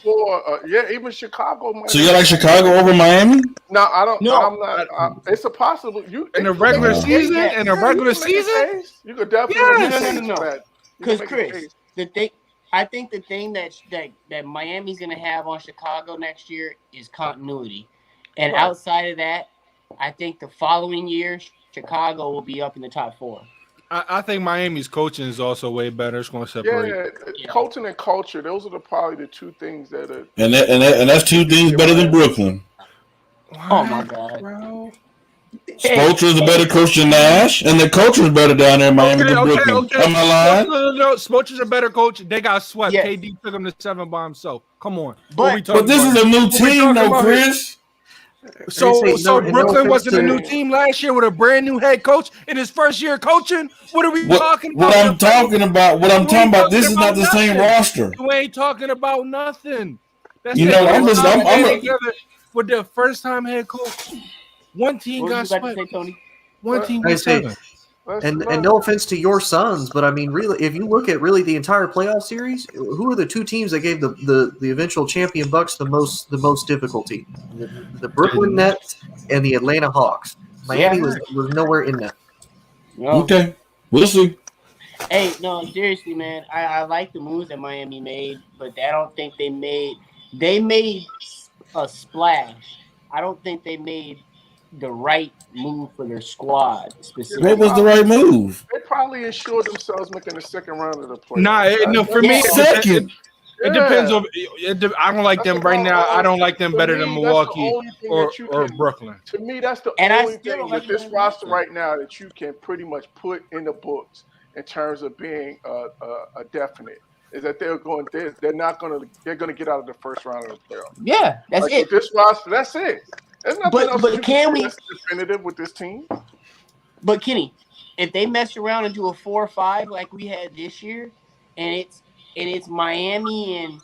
Even Chicago. So you like Chicago over Miami? No, I don't. No, I'm not. It's a possible. In a regular season. In a regular season, you could definitely. No. Because Chris, I think the thing that Miami's going to have on Chicago next year is continuity, and outside of that, I think the following year Chicago will be up in the top 4. I think Miami's coaching is also way better. It's going to separate. Yeah, coaching and culture. Those are probably the 2 things that are. And that's 2 things better than Brooklyn. Oh my God, bro! Spoelstra is a better coach than Nash, and the culture is better down there in Miami than Brooklyn. Am I lying? No. Spoelstra's a better coach. They got swept. Yes. KD took him to 7 by himself. Come on. But this is a new team, though, Chris. So Brooklyn wasn't a new team last year with a brand new head coach in his first year coaching. What are we talking about? What I'm talking about. This is not the same roster. You ain't talking about nothing. That's I'm with their first time head coach. One team got swept. One team got swept. And no offense to your Suns, but I mean, really, if you look at really the entire playoff series, who are the 2 teams that gave the eventual champion Bucks the most difficulty? The Brooklyn Nets and the Atlanta Hawks. Miami was nowhere in that. No. Okay, we'll see. Hey, no, seriously, man. I like the moves that Miami made, but I don't think they made a splash. I don't think they made the right move for their squad specifically. What was the right move? They probably ensured themselves making the second round of the playoffs. For me, second. It depends on. I don't like them right now. I don't like them better than Milwaukee or Brooklyn. To me, that's the only thing with this roster right now that you can pretty much put in the books in terms of being a definite. Is that they're going to get out of the first round of the playoffs. Yeah, that's it. This roster, that's it. There's nothing else but can we definitive with this team? But Kenny, if they mess around and do a 4 or 5 like we had this year, and it's Miami and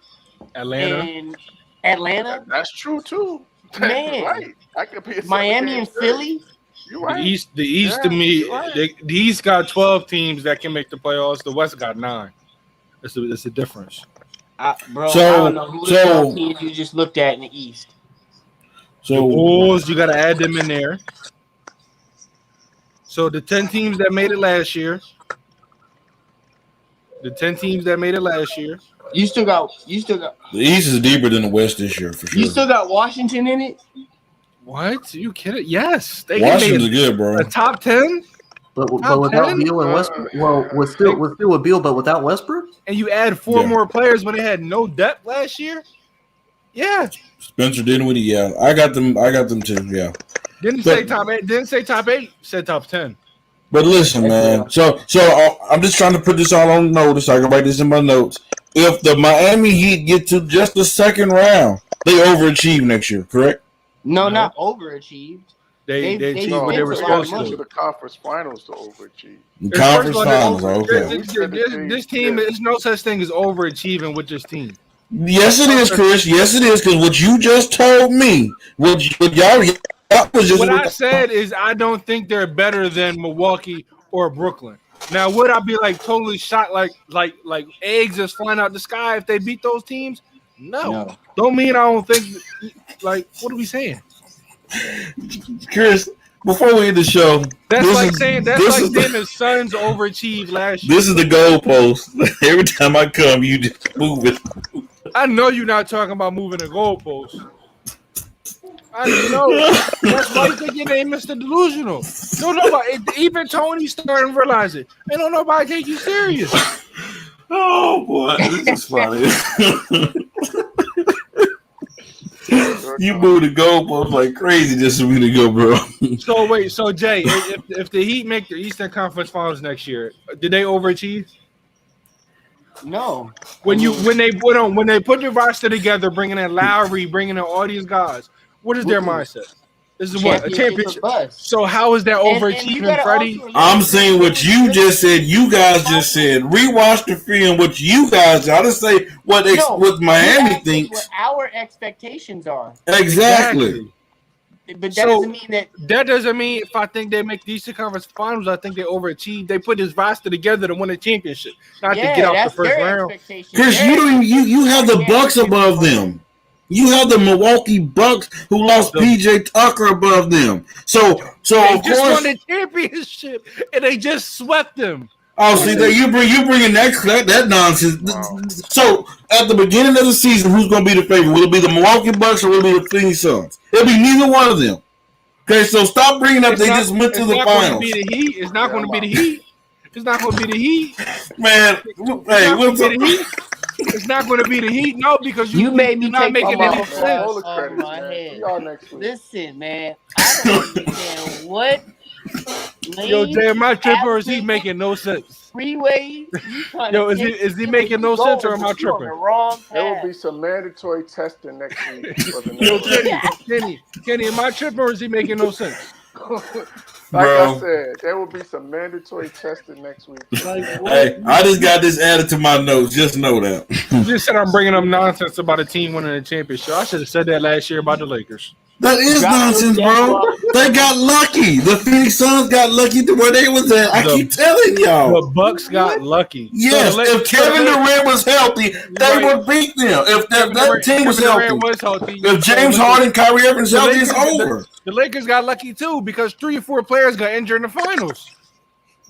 Atlanta, that's true too. Man, right? I could be Miami and Philly. You're right. The East to me, the East got 12 teams that can make the playoffs. The West got 9. It's a difference. Bro, I don't know who the teams you just looked at in the East. So the Bulls, you got to add them in there. So the 10 teams that made it last year. The 10 teams that made it last year. You still got. The East is deeper than the West this year for sure. You still got Washington in it. What? Are you kidding? Yes, they Washington's good, bro. A top 10. But without Beal and Westbrook, with Beal, but without Westbrook, and you add 4 more players when they had no depth last year. Yeah, Spencer Dinwiddie. Yeah, I got them too. Yeah, didn't say top 8. Didn't say top 8. Said top 10. But listen, man. So I'm just trying to put this all on notice. I can write this in my notes. If the Miami Heat get to just the second round, they overachieve next year. Correct? No, not overachieved. They achieved what they were supposed to. The conference finals to overachieve. Conference finals, okay. This team, there's no such thing as overachieving with this team. Yes, it is, Chris. Yes, it is. Because what you just told me, what I said is I don't think they're better than Milwaukee or Brooklyn. Now, would I be like totally shocked, like eggs just flying out the sky if they beat those teams? No. Don't mean I don't think. Like, what are we saying? Chris, before we end the show, that's like saying the Suns overachieved last year. This is the goalpost. Every time I come, you just move it. I know you're not talking about moving the goalpost. I know. That's why you think your name Mr. Delusional. Don't nobody, even Tony's starting to realize it. And don't nobody take you serious. Oh boy, this is funny. You moved the goalpost like crazy just a minute ago, bro. So Jay, if the Heat make the Eastern Conference Finals next year, did they overachieve? No. When they put the roster together, bringing in Lowry, bringing in all these guys, what is their mindset? This is what a championship. So how is that overachieving, Freddie? I'm saying what you just said. You guys just said. Rewatch the film. What you guys. I just say what Miami thinks. What our expectations are. Exactly. But that doesn't mean that. That doesn't mean if I think they make the Eastern Conference Finals, I think they overachieved. They put this roster together to win a championship, not to get out the first round. Chris, you have the Bucks above them. You have the Milwaukee Bucks who lost PJ Tucker above them. So they just won the championship and they just swept them. Oh, see that you bringing that nonsense. Wow. So at the beginning of the season, who's going to be the favorite? Will it be the Milwaukee Bucks or will it be the Phoenix Suns? It'll be neither one of them. Okay, so stop bringing up. They just went to the finals. It's not going to be the Heat. It's not going to be the Heat. Man, hey, what's up? It's not going to be the Heat, no, because you made me not making any sense. Listen, man, I don't understand what. Yo, Jay, am I tripping or is he making no sense? Freeways? Yo, is he making no sense or am I tripping? There will be some mandatory testing next week. Yo, Kenny, am I tripping or is he making no sense? I said, there will be some mandatory testing next week. Hey, I just got this added to my notes. Just know that. You just said I'm bringing up nonsense about a team winning a championship. I should have said that last year about the Lakers. That is nonsense, bro. They got lucky. The Phoenix Suns got lucky to where they was at. I keep telling y'all. The Bucks got lucky. Yes, so if Kevin Durant was healthy, they would beat them. If that team was healthy, if James Harden, Kyrie Irving was healthy, it's over. The Lakers got lucky too because 3 or 4 players got injured in the finals.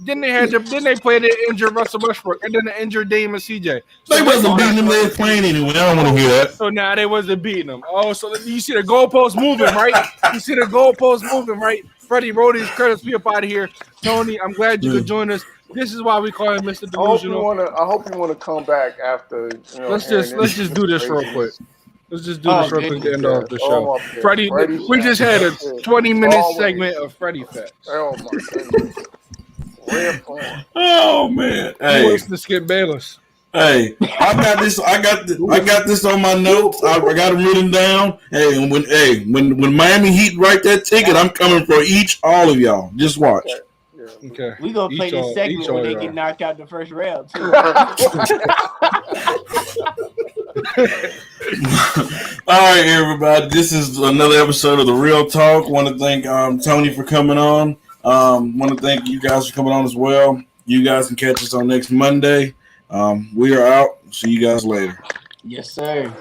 Then they played the injured Russell Westbrook and then the injured Dame and CJ. So they wasn't beating them. They were playing anyway. I don't want to hear that. So now they wasn't beating them. Oh, so you see the goalpost moving, right? You see the goalpost moving, right? Freddie wrote his credits. We up out of here. Tony, I'm glad you could join us. This is why we call him Mr. Delusional. I hope you want to come back after. Let's just do this real quick. Let's just do this real quick to end off the show. Freddie, we just had a 20-minute segment of Freddie Facts. Oh my goodness. Oh man! Hey, who wants to skip Bayless? Hey, I got this. I got this on my notes. I got them written down. Hey, when Miami Heat write that ticket, I'm coming for all of y'all. Just watch. Okay. We gonna play this segment when they get knocked out the first round too. All right, everybody. This is another episode of the Real Talk. Want to thank Tony for coming on. Want to thank you guys for coming on as well. You guys can catch us on next Monday. We are out. See you guys later. Yes, sir.